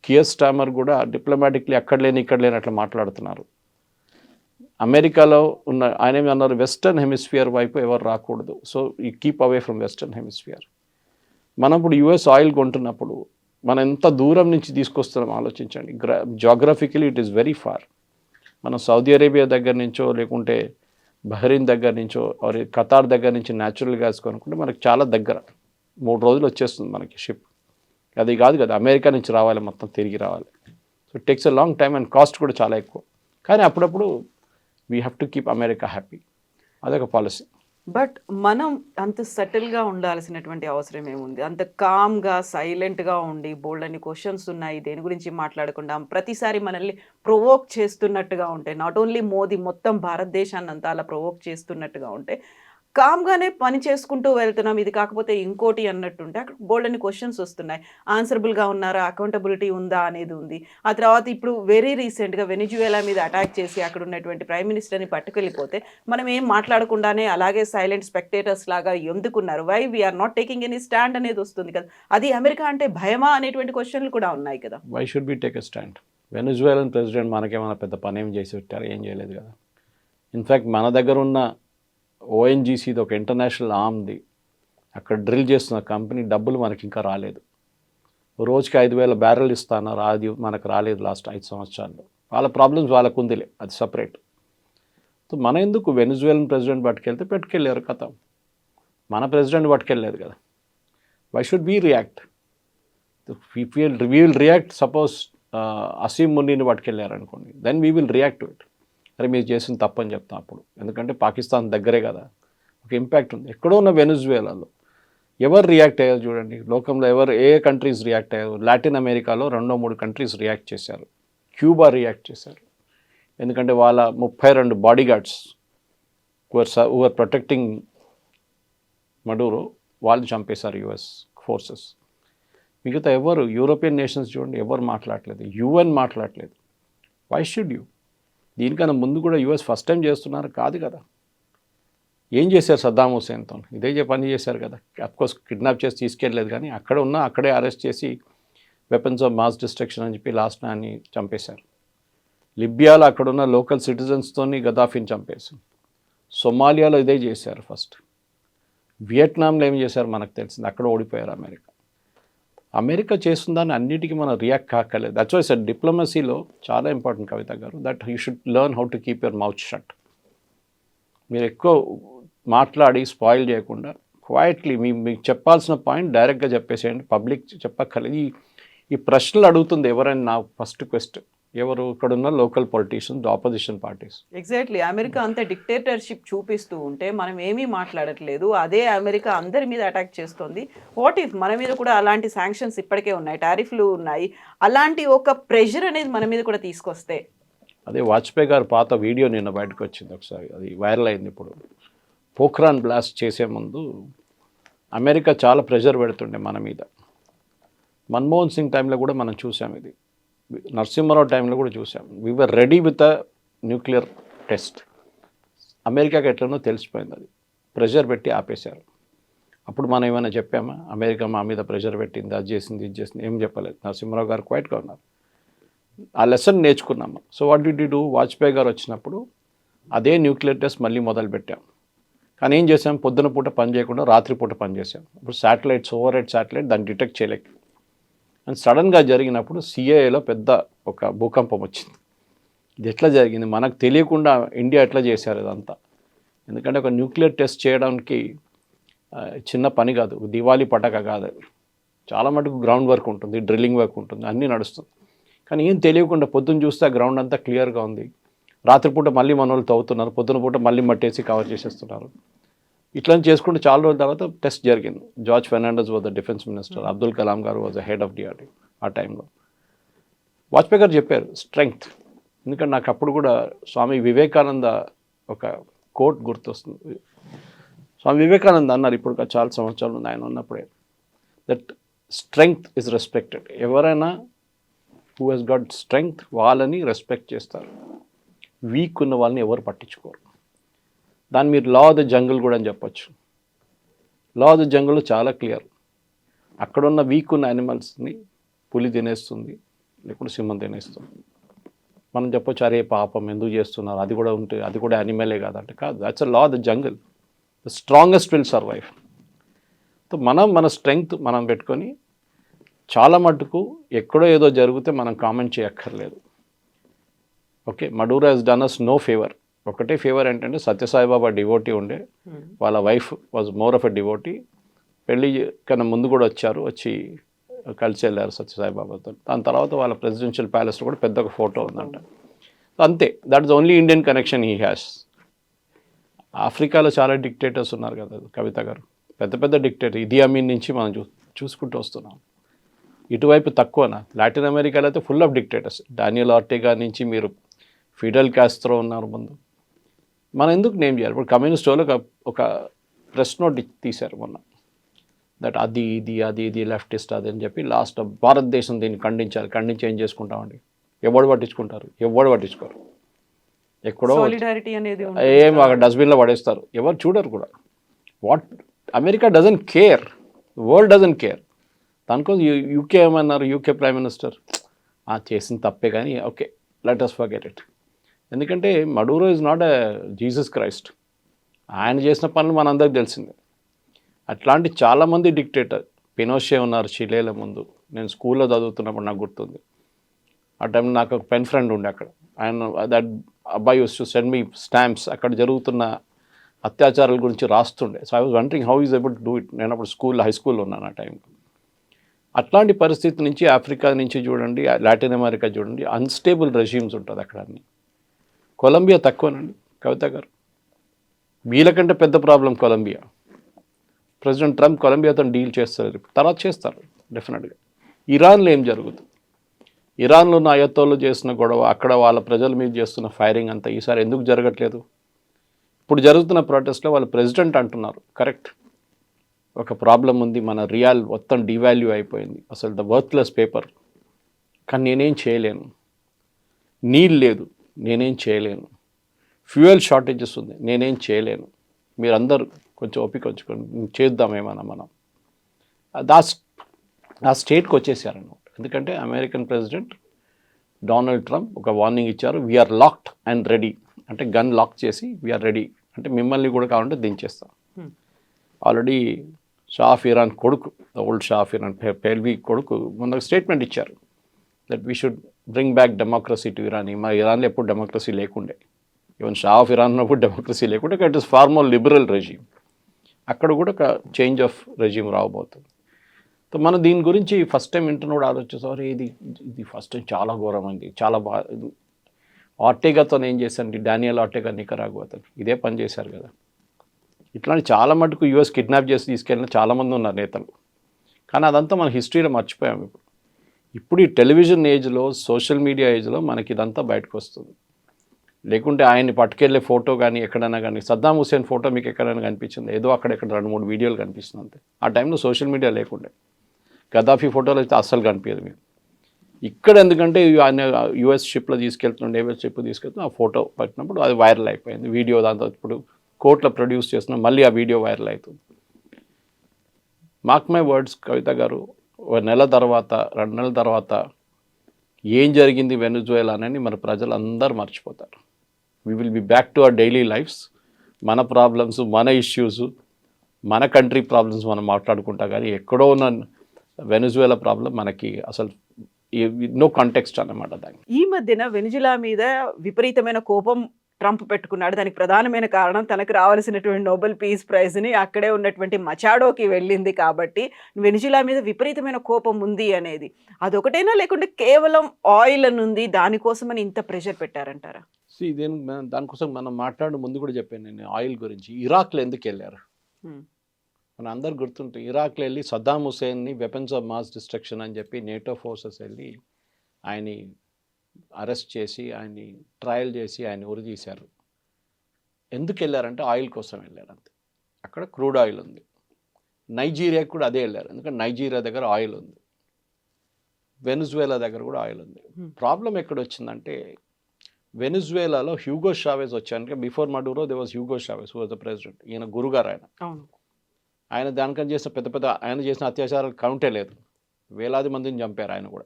కియర్ స్టామర్ కూడా డిప్లొమాటిక్లీ అక్కడ లేని ఇక్కడ లేని అట్లా మాట్లాడుతున్నారు. అమెరికాలో ఉన్న ఆయన ఏమన్నారు, వెస్టర్న్ హెమిస్ఫియర్ వైపు ఎవరు రాకూడదు, so you keep away from western hemisphere. మనం ఇప్పుడు యుఎస్ ఆయిల్ కొంటున్నప్పుడు మనం ఎంత దూరం నుంచి తీసుకొస్తున్నాం ఆలోచించండి. Geographically it is very far. మనం సౌదీ అరేబియా దగ్గర నుంచో, లేకుంటే బహ్రెయిన్ దగ్గర నుంచో, ఖతార్ దగ్గర నుంచి న్యాచురల్ గ్యాస్ కొనుక్కుంటే మనకు చాలా దగ్గర, 3 రోజులు వచ్చేస్తుంది మనకి షిప్. అది కాదు కదా, అమెరికా నుంచి రావాలి, మొత్తం తిరిగి రావాలి. So it takes a long time and cost కూడా చాలా ఎక్కువ. కానీ అప్పుడప్పుడు we have to keep America happy, అదొక పాలసీ. బట్ మనం అంత సటిల్గా ఉండాల్సినటువంటి అవసరం ఏముంది? అంత కామ్గా సైలెంట్గా ఉండి బోల్డన్ని క్వశ్చన్స్ ఉన్నాయి, దేని గురించి మాట్లాడకుండా ప్రతిసారి మనల్ని ప్రొవోక్ చేస్తున్నట్టుగా ఉంటే, నాట్ ఓన్లీ మోదీ, మొత్తం భారతదేశాన్ని అంతా అలా ప్రొవోక్ చేస్తున్నట్టుగా ఉంటే కామ్‌గానే పని చేసుకుంటూ వెళ్తున్నాం. ఇది కాకపోతే ఇంకోటి అన్నట్టుంటే అక్కడ బోలెడన్ని క్వెషన్స్ వస్తున్నాయి. ఆన్సరబుల్‌గా ఉన్నారా? అకౌంటబిలిటీ ఉందా? అనేది ఉంది. ఆ తర్వాత ఇప్పుడు వెరీ రీసెంట్‌గా వెనిజువేలా మీద అటాక్ చేసి అక్కడ ఉన్నటువంటి ప్రైమ్ మినిస్టర్‌ని పట్టుకెళ్ళిపోతే మనం ఏం మాట్లాడకుండానే అలాగే సైలెంట్ స్పెక్టేటర్స్ లాగా ఎందుకున్నారు? Why we are not taking any stand అనేది వస్తుంది కదా! అది అమెరికా అంటే భయమా? అనేటువంటి క్వెషన్‌లు కూడా ఉన్నాయి కదా! Why should be take a stand? Venezuelan president మనకేమైనా పెద్ద పనేం చేసి పెట్టారు? ఏం చేయలేదు కదా. ఇన్ఫ్యాక్ట్ మన దగ్గర ఉన్న ఓఎన్జీసీది ఒక ఇంటర్నేషనల్ ఆర్మ్ది అక్కడ డ్రిల్ చేస్తున్న కంపెనీ డబ్బులు మనకి ఇంకా రాలేదు. రోజుకి 5,000 బ్యారెల్ ఇస్తున్నారు, అది మనకు రాలేదు లాస్ట్ 5 సంవత్సరాల్లో. వాళ్ళ ప్రాబ్లమ్స్ వాళ్ళకు ఉందిలే, అది సపరేట్. సో మన ఎందుకు వెనిజువేలన్ ప్రెసిడెంట్ పట్టుకెళ్తే పెట్టుకెళ్ళారు కథ. మన ప్రెసిడెంట్ పట్టుకెళ్ళలేదు కదా. Why should we react? We will react. Suppose Asim మున్నీని పట్టుకెళ్ళారు అనుకోండి, then we will react to it. అరే మీరు చేసిన తప్పని చెప్తాం అప్పుడు, ఎందుకంటే పాకిస్తాన్ దగ్గరే కదా, ఒక ఇంపాక్ట్ ఉంది. ఎక్కడో ఉన్న వెనిజువేలాలో ఎవరు రియాక్ట్ అయ్యారు చూడండి. లోకంలో ఏ కంట్రీస్ రియాక్ట్ అయ్యారు? లాటిన్ అమెరికాలో 2-3 కంట్రీస్ రియాక్ట్ చేశారు. క్యూబా రియాక్ట్ చేశారు, ఎందుకంటే వాళ్ళ 32 బాడీ గార్డ్స్ హువర్ ప్రొటెక్టింగ్ మడూరో వాళ్ళు చంపేశారు యుఎస్ ఫోర్సెస్. మిగతా ఎవరు యూరోపియన్ నేషన్స్ చూడండి, ఎవరు మాట్లాడలేదు, యుఎన్ మాట్లాడలేదు. Why should you? దీనికన్నా ముందు కూడా యుఎస్ ఫస్ట్ టైం చేస్తున్నారు కాదు కదా. ఏం చేశారు సద్దాం హుసేన్తో? ఇదే పని చేశారు కదా. అఫ్కోర్స్ కిడ్నాప్ చేసి తీసుకెళ్ళలేదు, కానీ అక్కడ ఉన్న అక్కడే అరెస్ట్ చేసి వెపన్స్ ఆఫ్ మాస్ డిస్ట్రక్షన్ అని చెప్పి లాస్ట్ అని చంపేశారు. లిబియాలో అక్కడున్న లోకల్ సిటిజన్స్తోని గదాఫీని చంపేశారు. సొమాలియాలో ఇదే చేశారు ఫస్ట్. వియట్నాంలో ఏం చేశారు మనకు తెలిసింది, అక్కడ ఓడిపోయారు అమెరికా. అమెరికా చేస్తున్న దాన్ని అన్నిటికీ మనం రియాక్ట్ కాకలేదు. దట్స్ వై సార్ డిప్లొమసీలో చాలా ఇంపార్టెంట్ కవిత గారు, that you should learn how to keep your mouth shut. మీరు ఎక్కువ మాట్లాడి స్పాయిల్ చేయకుండా క్వైట్లీ మీకు చెప్పాల్సిన పాయింట్ డైరెక్ట్గా చెప్పేసేయండి. పబ్లిక్ చెప్పక్కర్లేదు. ఈ ప్రశ్నలు అడుగుతుంది ఎవరైనా నా ఫస్ట్ క్వశ్చన్, ఎవరు ఇక్కడున్న local politicians, opposition parties. Exactly. America అంతా డిక్టేటర్షిప్ చూపిస్తూ ఉంటే మనం ఏమీ మాట్లాడట్లేదు. అదే అమెరికా అందరి మీద అటాక్ చేస్తుంది. వాట్ ఇఫ్ మన మీద కూడా అలాంటి శాంక్షన్స్ ఇప్పటికే ఉన్నాయి, టారిఫ్లు ఉన్నాయి, అలాంటి ఒక ప్రెషర్ అనేది మన మీద కూడా తీసుకొస్తే? అదే వాజ్పేయి గారు పాత వీడియో నిన్న బయటకు వచ్చింది ఒకసారి, అది వైరల్ అయింది. ఇప్పుడు పోఖ్రాన్ బ్లాస్ట్ చేసే ముందు అమెరికా చాలా ప్రెషర్ పెడుతుండే మన మీద. మన్మోహన్ సింగ్ టైంలో కూడా మనం చూసాం, ఇది నరసింహారావు టైంలో కూడా చూసాం. We are ready with a nuclear test. అమెరికాకి ఎట్లనో తెలిసిపోయింది, అది ప్రెషర్ పెట్టి ఆపేశారు. అప్పుడు మనం ఏమైనా చెప్పామా? అమెరికా మా మీద ప్రెషర్ పెట్టింది, అది చేసింది, ఇది చేసింది, ఏం చెప్పలేదు. నరసింహారావు గారు క్వైట్గా ఉన్నారు. ఆ లెసన్ నేర్చుకున్నాము. So what did you do? Vajpayee గారు వచ్చినప్పుడు అదే న్యూక్లియర్ టెస్ట్ మళ్ళీ మొదలుపెట్టాం. కానీ ఏం చేసాం? పొద్దున పూట పని చేయకుండా రాత్రిపూట పని చేసాం. ఇప్పుడు శాటిలైట్స్, ఓవర్ హెడ్ శాటిలైట్, దాన్ని డిటెక్ట్ చేయలేక. అండ్ సడన్గా జరిగినప్పుడు సిఏఏలో పెద్ద ఒక భూకంపం వచ్చింది. ఇది ఎట్లా జరిగింది? మనకు తెలియకుండా ఇండియా ఎట్లా చేశారు ఇదంతా? ఎందుకంటే ఒక న్యూక్లియర్ టెస్ట్ చేయడానికి చిన్న పని కాదు, దివాళీ పటాక కాదు. చాలా మటుకు గ్రౌండ్ వర్క్ ఉంటుంది, డ్రిల్లింగ్ వర్క్ ఉంటుంది, అన్నీ నడుస్తుంది. కానీ ఏం తెలియకుండా పొద్దున్న చూస్తే ఆ గ్రౌండ్ అంతా క్లియర్గా ఉంది. రాత్రిపూట మళ్ళీ మన వాళ్ళు తవ్వుతున్నారు, పొద్దున పూట మళ్ళీ మట్టేసి కవర్ చేసేస్తున్నారు. ఇట్లా చేసుకుంటే చాలా రోజుల తర్వాత టెస్ట్ జరిగింది. George Fernandes was the defence minister, Abdul Kalam garu was the head of DRDO టైంలో. వాజ్పేయి గారు చెప్పారు స్ట్రెంగ్త్. ఎందుకంటే నాకు అప్పుడు కూడా స్వామి వివేకానంద ఒక కోట్ గుర్తొస్తుంది. స్వామి వివేకానంద అన్నారు, ఇప్పుడు చాలా సంవత్సరాలు ఉంది ఆయన ఉన్నప్పుడే, దట్ స్ట్రెంగ్త్ ఇస్ రెస్పెక్టెడ్. ఎవరైనా హూ హెస్ గాట్ స్ట్రెంగ్త్ వాళ్ళని రెస్పెక్ట్ చేస్తారు, వీక్ ఉన్న వాళ్ళని ఎవరు పట్టించుకోరు. దాన్ని మీరు లా ఆఫ్ ద జంగిల్ కూడా అని చెప్పొచ్చు. లా ఆఫ్ ద జంగిల్ చాలా క్లియర్. అక్కడున్న వీక్ ఉన్న యానిమల్స్ని పులి తినేస్తుంది, లేకుంటే సింహం తినేస్తుంది. మనం చెప్పొచ్చు, అరే పాపం ఎందుకు చేస్తున్నారు, అది కూడా ఉంటే అది కూడా యానిమలే కాదంటే కాదు. That's a law of the jungle. The strongest will survive. So మన స్ట్రెంగ్త్ మనం పెట్టుకొని చాలా మటుకు ఎక్కడో ఏదో జరిగితే మనం కామెంట్ చేయక్కర్లేదు. ఓకే, మడూరో హెస్ డన్ అస్ నో ఫేవర్. ఒకటే ఫేవర్ ఏంటంటే సత్యసాయిబాబా డివోటీ ఉండే, వాళ్ళ wife was more of a devotee. పెళ్ళి కన్నా ముందు కూడా వచ్చి కలిసి వెళ్ళారు సత్యసాయిబాబాతో. దాని తర్వాత వాళ్ళ ప్రెసిడెన్షియల్ ప్యాలెస్లో కూడా పెద్ద ఒక ఫోటో ఉందంట. అంతే, that is only Indian connection he has. ఆఫ్రికాలో చాలా డిక్టేటర్స్ ఉన్నారు కదా కవిత గారు, పెద్ద పెద్ద డిక్టేటర్. ఇదీ అమీన్ నుంచి మనం చూసుకుంటూ వస్తున్నాం. ఇటువైపు తక్కువనా? లాటిన్ అమెరికాలో అయితే ఫుల్ ఆఫ్ డిక్టేటర్స్. డానియల్ ఆర్టెగా నుంచి మీరు ఫిడెల్ కాస్ట్రో ఉన్నారు ముందు. మనం ఎందుకు నేమ్ చేయాలి? ఇప్పుడు కమ్యూనిస్ట్ వాళ్ళు ఒక ప్రెస్ నోట్ తీశారు మొన్న, దట్ అది ఇది లెఫ్టిస్ట్ అది అని చెప్పి లాస్ట్ భారతదేశం దీన్ని ఖండించి ఏం చేసుకుంటామండి? ఎవడు పట్టించుకుంటారు? ఎవడు పట్టించుకోరు. ఎక్కడో సాలిడారిటీ అనేది ఏం డస్ట్బిన్లో పడేస్తారు, ఎవరు చూడరు కూడా. What America doesn't care, world doesn't care. దానికోసం యూకే ఏమన్నారు, యూకే ప్రైమ్ మినిస్టర్ చేసిన తప్పే కానీ okay let us forget it. ఎందుకంటే మడూరో is not a Jesus Christ. ఆయన చేసిన పనులు మనందరికి తెలిసిందే. అట్లాంటి చాలామంది డిక్టేటర్, పినోషే ఉన్నారు చిలేల ముందు. నేను స్కూల్లో చదువుతున్నప్పుడు నాకు గుర్తుంది. ఆ టైంలో నాకు ఒక పెన్ ఫ్రెండ్ ఉండే అక్కడ. ఆయన దట్ అబ్బాయి used to send me stamps, అక్కడ జరుగుతున్న అత్యాచారాల గురించి రాస్తుండే. So I was wondering how is able to do it. నేను అప్పుడు హై స్కూల్లో ఉన్నాను ఆ టైంలో. అట్లాంటి పరిస్థితి నుంచి ఆఫ్రికా నుంచి చూడండి, లాటిన్ అమెరికా చూడండి, అన్స్టేబుల్ రెజ్యూమ్స్ ఉంటుంది అక్కడ అన్ని. కొలంబియా తక్కువనండి కవిత గారు, వీళ్ళకంటే పెద్ద ప్రాబ్లం కొలంబియా. ప్రెసిడెంట్ ట్రంప్ కొలంబియాతో డీల్ చేస్తారు, తర్వాత చేస్తారు డెఫినెట్గా. ఇరాన్లో ఏం జరుగుతుంది? ఇరాన్లో ఉన్న అయత్తోళ్ళు చేసిన గొడవ, అక్కడ వాళ్ళ ప్రజల మీద చేస్తున్న ఫైరింగ్ అంతా ఈసారి ఎందుకు జరగట్లేదు? ఇప్పుడు జరుగుతున్న ప్రొటెస్ట్లో వాళ్ళు ప్రెసిడెంట్ అంటున్నారు, కరెక్ట్. ఒక ప్రాబ్లం ఉంది, మన రియాల్ మొత్తం డివాల్యూ అయిపోయింది, అసలు ద వర్త్లెస్ పేపర్. కానీ నేనేం చేయలేను, నీళ్ళు లేదు నేనేం చేయలేను, ఫ్యూయల్ షార్టేజెస్ ఉంది నేనేం చేయలేను, మీరందరూ కొంచెం ఓపిక వచ్చుకొని చేద్దామేమన్నా మనం. ఆ స్టేట్కి వచ్చేసారన్నమాట. ఎందుకంటే అమెరికన్ ప్రెసిడెంట్ డొనాల్డ్ ట్రంప్ ఒక వార్నింగ్ ఇచ్చారు, వీఆర్ లాక్డ్ అండ్ రెడీ. అంటే గన్ లాక్ చేసి వీఆర్ రెడీ, అంటే మిమ్మల్ని కూడా కావాలంటే దించేస్తాం. ఆల్రెడీ షా ఆఫ్ ఇరాన్ కొడుకు, the old Shah of Iran Pahlavi కొడుకు మొన్న స్టేట్మెంట్ ఇచ్చారు that we should bring back democracy to Iran. మా ఇరాన్లో ఎప్పుడు డెమోక్రసీ లేకుండే, ఈవెన్ షా ఆఫ్ ఇరాన్ ఉన్నప్పుడు డెమోక్రసీ లేకుండే. It is far more liberal regime. అక్కడ కూడా ఒక చేంజ్ ఆఫ్ రెజీమ్ రావబోతుంది. సో మనం దీని గురించి ఫస్ట్ టైం వింటున్నప్పుడు ఆలోచిస్తారు, ఇది ఫస్ట్ టైం చాలా ఘోరమైంది, చాలా బాగా. ఆర్టేగాతో ఏం చేశారండి, డానియల్ ఆర్టేగా నికరాగువాతో ఇదే పని చేశారు కదా. ఇట్లాంటి చాలా మటుకు యూఎస్ కిడ్నాప్ చేసి తీసుకెళ్ళిన చాలామంది ఉన్నారు నేతలు. కానీ అదంతా మన హిస్టరీలో మర్చిపోయాం. ఇప్పుడు ఈ టెలివిజన్ ఏజ్లో, సోషల్ మీడియా ఏజ్లో మనకి ఇదంతా బయటకు వస్తుంది. లేకుంటే ఆయన్ని పట్టుకెళ్ళే ఫోటో కానీ ఎక్కడైనా కానీ, సద్దాం హుసేన్ ఫోటో మీకు ఎక్కడైనా కనిపించింది? ఏదో అక్కడెక్కడ 2-3 వీడియోలు కనిపిస్తుంది అంతే. ఆ టైంలో సోషల్ మీడియా లేకుండే. గద్దాఫీ ఫోటోలు అయితే అస్సలు కనిపించదు మీరు. ఇక్కడ ఎందుకంటే ఆయన యుఎస్ షిప్లో తీసుకెళ్తున్నాడు, నేవల్ షిప్ తీసుకెళ్తున్నా, ఆ ఫోటో పట్టినప్పుడు అది వైరల్ అయిపోయింది. వీడియో దాంతో ఇప్పుడు కోర్టులో ప్రొడ్యూస్ చేస్తున్నాం, మళ్ళీ ఆ వీడియో వైరల్ అవుతుంది. మార్క్ మై వర్డ్స్ కవిత గారు, 1 నెల తర్వాత 2 నెలల తర్వాత ఏం జరిగింది వెనుజువేలా అని మన ప్రజలందరూ మర్చిపోతారు. We will be back to our daily lifes. మన ప్రాబ్లమ్స్, మన ఇష్యూస్, మన కంట్రీ ప్రాబ్లమ్స్ మనం మాట్లాడుకుంటా, కానీ ఎక్కడో ఉన్న వెనుజువేలా ప్రాబ్లం మనకి అసలు నో కాంటెక్స్ట్ అన్నమాట. దానికి ఈ మధ్యన వెనిజులా మీద విపరీతమైన కోపం ట్రంప్ పెట్టుకున్నాడు. దానికి ప్రధానమైన కారణం తనకు రావాల్సినటువంటి నోబెల్ పీస్ ప్రైజ్ని అక్కడే ఉన్నటువంటి మచాడోకి వెళ్ళింది కాబట్టి వెనిజులా మీద విపరీతమైన కోపం ఉంది అనేది. అదొకటేనా, లేకుంటే కేవలం ఆయిల్ అని ఉంది దానికోసమని ఇంత ప్రెషర్ పెట్టారంటారా? దానికోసం మనం మాట్లాడే ముందు కూడా చెప్పాను నేను ఆయిల్ గురించి. ఇరాక్లో ఎందుకు వెళ్ళారు మన అందరు గుర్తుంటే, ఇరాక్లో వెళ్ళి సద్దాం హుసేన్ని వెపన్స్ ఆఫ్ మాస్ డిస్ట్రక్షన్ అని చెప్పి నేటో ఫోర్సెస్ వెళ్ళి ఆయన్ని అరెస్ట్ చేసి, ఆయన్ని ట్రయల్ చేసి ఆయన ఉరి తీశారు. ఎందుకు వెళ్ళారంటే ఆయిల్ కోసం వెళ్ళారు అంతే. అక్కడ క్రూడ్ ఆయిల్ ఉంది. నైజీరియాకి కూడా అదే వెళ్ళారు, ఎందుకంటే నైజీరియా దగ్గర ఆయిల్ ఉంది, వెనుజువేలా దగ్గర కూడా ఆయిల్ ఉంది. ప్రాబ్లం ఎక్కడ వచ్చిందంటే, వెనుజువేలాలో హ్యూగో షావేజ్ వచ్చాక before Maduro there was Hugo Chavez who was the president. ఈయన గురుగారు ఆయన దానికని చేసిన పెద్ద ఆయన చేసిన అత్యాచారాలు కౌంటే లేదు. వేలాది మందిని చంపారు ఆయన కూడా.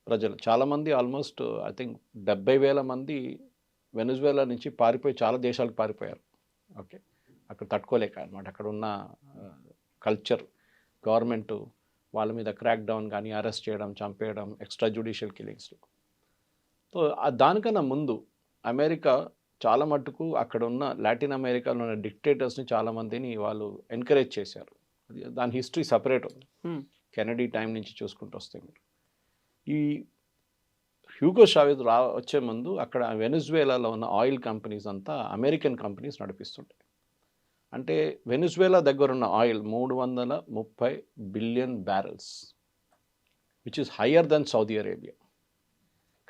ప్రజలు చాలామంది, ఆల్మోస్ట్ ఐ థింక్ 70,000 మంది వెనుజువేలా నుంచి పారిపోయి చాలా దేశాలకు పారిపోయారు. ఓకే, అక్కడ తట్టుకోలేక అనమాట. అక్కడ ఉన్న కల్చర్, గవర్నమెంట్ వాళ్ళ మీద క్రాక్ డౌన్ కానీ, అరెస్ట్ చేయడం, చంపేయడం, ఎక్స్ట్రా జ్యుడిషియల్ కిల్లింగ్స్లో. సో దానికన్నా ముందు అమెరికా చాలా మట్టుకు అక్కడ ఉన్న లాటిన్ అమెరికాలో ఉన్న డిక్టేటర్స్ని చాలామందిని వాళ్ళు ఎంకరేజ్ చేశారు. దాని హిస్టరీ సపరేట్ ఉంది. కెనడీ టైం నుంచి చూసుకుంటూ వస్తే మీరు ఈ హ్యూగో షావేజ్ వచ్చే ముందు అక్కడ వెనుజువేలాలో ఉన్న ఆయిల్ కంపెనీస్ అంతా అమెరికన్ కంపెనీస్ నడిపిస్తుంటాయి. అంటే వెనుజువేలా దగ్గర ఉన్న oil 330 billion barrels, which is higher than Saudi Arabia.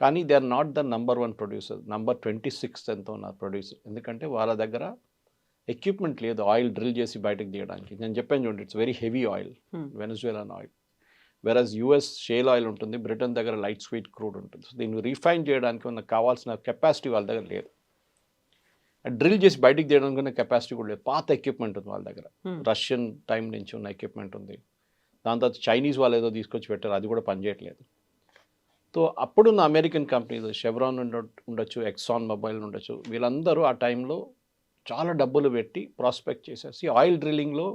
కానీ they are not the number 1 producer, number 26 ఎంతో ఉన్నారు ప్రొడ్యూసర్. ఎందుకంటే వాళ్ళ దగ్గర ఎక్విప్మెంట్ లేదు ఆయిల్ డ్రిల్ చేసి బయటకు తీయడానికి. నేను చెప్పాను చూడండి, it's very heavy oil, Venezuelan oil. Versus US shale oil ఉంటుంది, బ్రిటన్ దగ్గర లైట్ స్వీట్ క్రూడ్ ఉంటుంది. సో దీన్ని రీఫైన్ చేయడానికి ఉన్న కావాల్సిన కెపాసిటీ వాళ్ళ దగ్గర లేదు. డ్రిల్ చేసి బయటికి తీయడానికి ఉన్న కెపాసిటీ కూడా లేదు. పాత ఎక్విప్మెంట్ ఉంది వాళ్ళ దగ్గర, రష్యన్ టైం నుంచి ఉన్న ఎక్విప్మెంట్ ఉంది. దాని తర్వాత చైనీస్ వాళ్ళు ఏదో తీసుకొచ్చి పెట్టారు, అది కూడా పనిచేయట్లేదు. సో అప్పుడున్న అమెరికన్ కంపెనీస్ షెవ్రాన్ ఉండొచ్చు, ఎక్సాన్ మొబైల్ ఉండొచ్చు, వీళ్ళందరూ ఆ టైంలో చాలా డబ్బులు పెట్టి ప్రాస్పెక్ట్ చేసేసి ఆయిల్ డ్రిల్లింగ్లో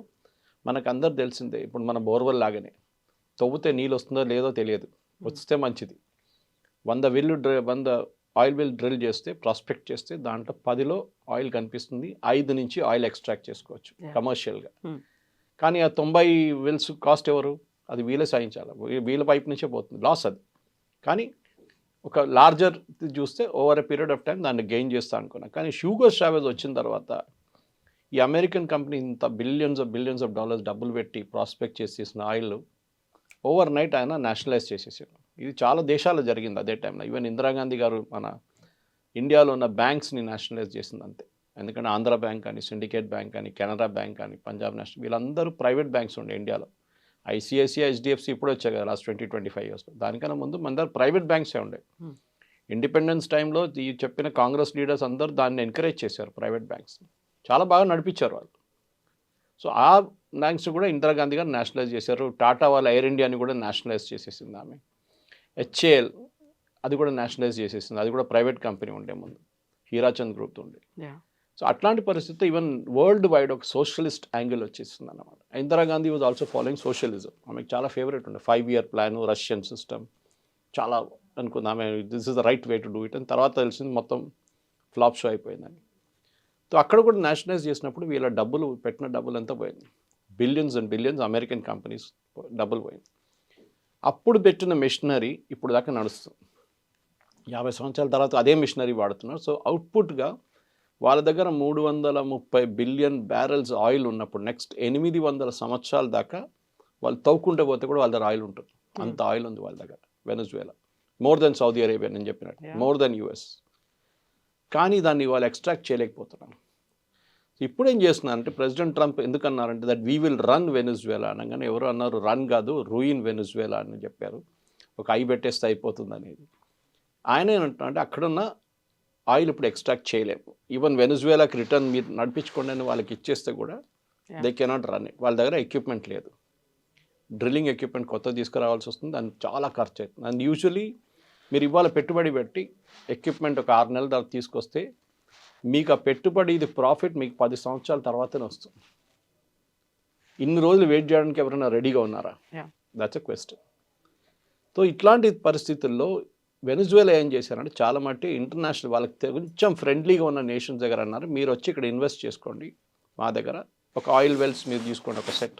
మనకు అందరు తెలిసిందే. ఇప్పుడు మన బోర్వెల్ లాగానే తవ్వుతే నీళ్ళు వస్తుందో లేదో తెలియదు, వస్తే మంచిది. 100 ఆయిల్ వెల్ డ్రిల్ చేస్తే, ప్రాస్పెక్ట్ చేస్తే దాంట్లో 10లో ఆయిల్ కనిపిస్తుంది, 5 నుంచి ఆయిల్ ఎక్స్ట్రాక్ట్ చేసుకోవచ్చు కమర్షియల్గా. కానీ ఆ 90 వెల్స్ కాస్ట్ ఎవరు? అది వీళ్ళే సాధించాలి, వీళ్ళ పైప్ నుంచే పోతుంది, లాస్ అది. కానీ ఒక లార్జర్ చూస్తే over a period of time దాన్ని గెయిన్ చేస్తా అనుకున్నా. కానీ హ్యూగో చావెజ్ వచ్చిన తర్వాత ఈ అమెరికన్ కంపెనీ ఇంత బిలియన్స్ ఆఫ్ డాలర్స్ డబ్బులు పెట్టి ప్రాస్పెక్ట్ చేసేసిన ఆయిల్ ఓవర్ నైట్ ఆయన నేషనలైజ్ చేసేసారు. ఇది చాలా దేశాల్లో జరిగింది అదే టైంలో. ఈవెన్ ఇందిరాగాంధీ గారు మన ఇండియాలో ఉన్న బ్యాంక్స్ని నేషనలైజ్ చేసింది అంతే. ఎందుకంటే ఆంధ్ర బ్యాంక్ అని, సిండికేట్ బ్యాంక్ అని, కెనరా బ్యాంక్ అని, పంజాబ్ నేషనల్, వీళ్ళందరూ ప్రైవేట్ బ్యాంక్స్ ఉండే ఇండియాలో. ఐసిఐసిఐ, హెచ్డిఎఫ్సి ఇప్పుడు వచ్చాయి కదా లాస్ట్ 20-25 yearsలో. దానికన్నా ముందు మన దగ్గర ప్రైవేట్ బ్యాంక్సే ఉండే. ఇండిపెండెన్స్ టైంలో ఈ చెప్పిన కాంగ్రెస్ లీడర్స్ అందరూ దాన్ని ఎంకరేజ్ చేశారు, ప్రైవేట్ బ్యాంక్స్ చాలా బాగా నడిపించారు వాళ్ళు. సో ఆ బ్యాంక్స్ కూడా ఇందిరాగాంధీ గారు నేషనలైజ్ చేశారు. టాటా వాళ్ళ ఎయిర్ ఇండియాని కూడా నేషనలైజ్ చేసేసింది ఆమె. హెచ్ఏఎల్ అది కూడా నేషనలైజ్ చేసేసింది, అది కూడా ప్రైవేట్ కంపెనీ ఉండే ముందు, హీరాచంద్ గ్రూప్ ఉండే. సో అట్లాంటి పరిస్థితి ఈవెన్ వరల్డ్ వైడ్ ఒక సోషలిస్ట్ యాంగిల్ వచ్చేసింది అన్నమాట. Indira Gandhi was also following socialism. ఆమెకు చాలా ఫేవరెట్ ఉండే 5-year ప్లాన్, రష్యన్ సిస్టమ్ చాలా అనుకుంది ఆమె, this is the right way to do it అని. తర్వాత తెలిసింది మొత్తం ఫ్లాప్ షో అయిపోయిందని. సో అక్కడ కూడా నేషనలైజ్ చేసినప్పుడు వీళ్ళ డబ్బులు పెట్టిన డబ్బులు ఎంత పోయింది, billions and billions American companies డబ్బులు పోయింది. అప్పుడు పెట్టిన మిషనరీ ఇప్పుడు దాకా నడుస్తుంది. 50 సంవత్సరాల తర్వాత అదే మిషనరీ వాడుతున్నారు. సో అవుట్పుట్గా వాళ్ళ దగ్గర 330 బిలియన్ బ్యారెల్స్ ఆయిల్ ఉన్నప్పుడు నెక్స్ట్ 800 సంవత్సరాల దాకా వాళ్ళు తవ్వుకుంటూ పోతే కూడా వాళ్ళ దగ్గర ఆయిల్ ఉంటుంది. అంత ఆయిల్ ఉంది వాళ్ళ దగ్గర. వెనజువేలా మోర్ దెన్ సౌదీ అరేబియా, నేను చెప్పినట్టు మోర్ దెన్ యుఎస్. కానీ దాన్ని వాళ్ళు ఎక్స్ట్రాక్ట్ చేయలేకపోతున్నారు. ఇప్పుడు ఏం చేస్తున్నారంటే ప్రెసిడెంట్ ట్రంప్ ఎందుకన్నారంటే that we will run Venezuela అనగానే ఎవరు అన్నారు, రన్ కాదు రూయిన్ వెనజువేలా అని చెప్పారు. ఒక ఐ పెట్టేస్తే అయిపోతుంది అనేది. ఆయన ఏమంటున్నారంటే అక్కడున్న ఆయిల్ ఇప్పుడు ఎక్స్ట్రాక్ట్ చేయలేము. ఈవెన్ వెనజువేలాకి రిటర్న్ మీరు నడిపించుకోండి అని వాళ్ళకి ఇచ్చేస్తే కూడా దే కెనాట్ రన్ ఇట్. వాళ్ళ దగ్గర ఎక్విప్మెంట్ లేదు, డ్రిల్లింగ్ ఎక్విప్మెంట్ కొత్త తీసుకురావాల్సి వస్తుంది, దానికి చాలా ఖర్చు అవుతుంది. అండ్ యూజువలీ మీరు ఇవాళ పెట్టుబడి పెట్టి ఎక్విప్మెంట్ ఒక 6 నెలల తర్వాత తీసుకొస్తే మీకు ఆ పెట్టుబడి ఇది ప్రాఫిట్ మీకు 10 సంవత్సరాల తర్వాతనే వస్తుంది. ఇన్ని రోజులు వెయిట్ చేయడానికి ఎవరైనా రెడీగా ఉన్నారా? That's a question. సో ఇట్లాంటి పరిస్థితుల్లో వెనజువేలా ఏం చేశారంటే చాలా మట్టి ఇంటర్నేషనల్ వాళ్ళకి కొంచెం ఫ్రెండ్లీగా ఉన్న నేషన్స్ దగ్గర అన్నారు, మీరు వచ్చి ఇక్కడ ఇన్వెస్ట్ చేసుకోండి, మా దగ్గర ఒక ఆయిల్ వెల్స్ మీరు తీసుకోండి, ఒక సెట్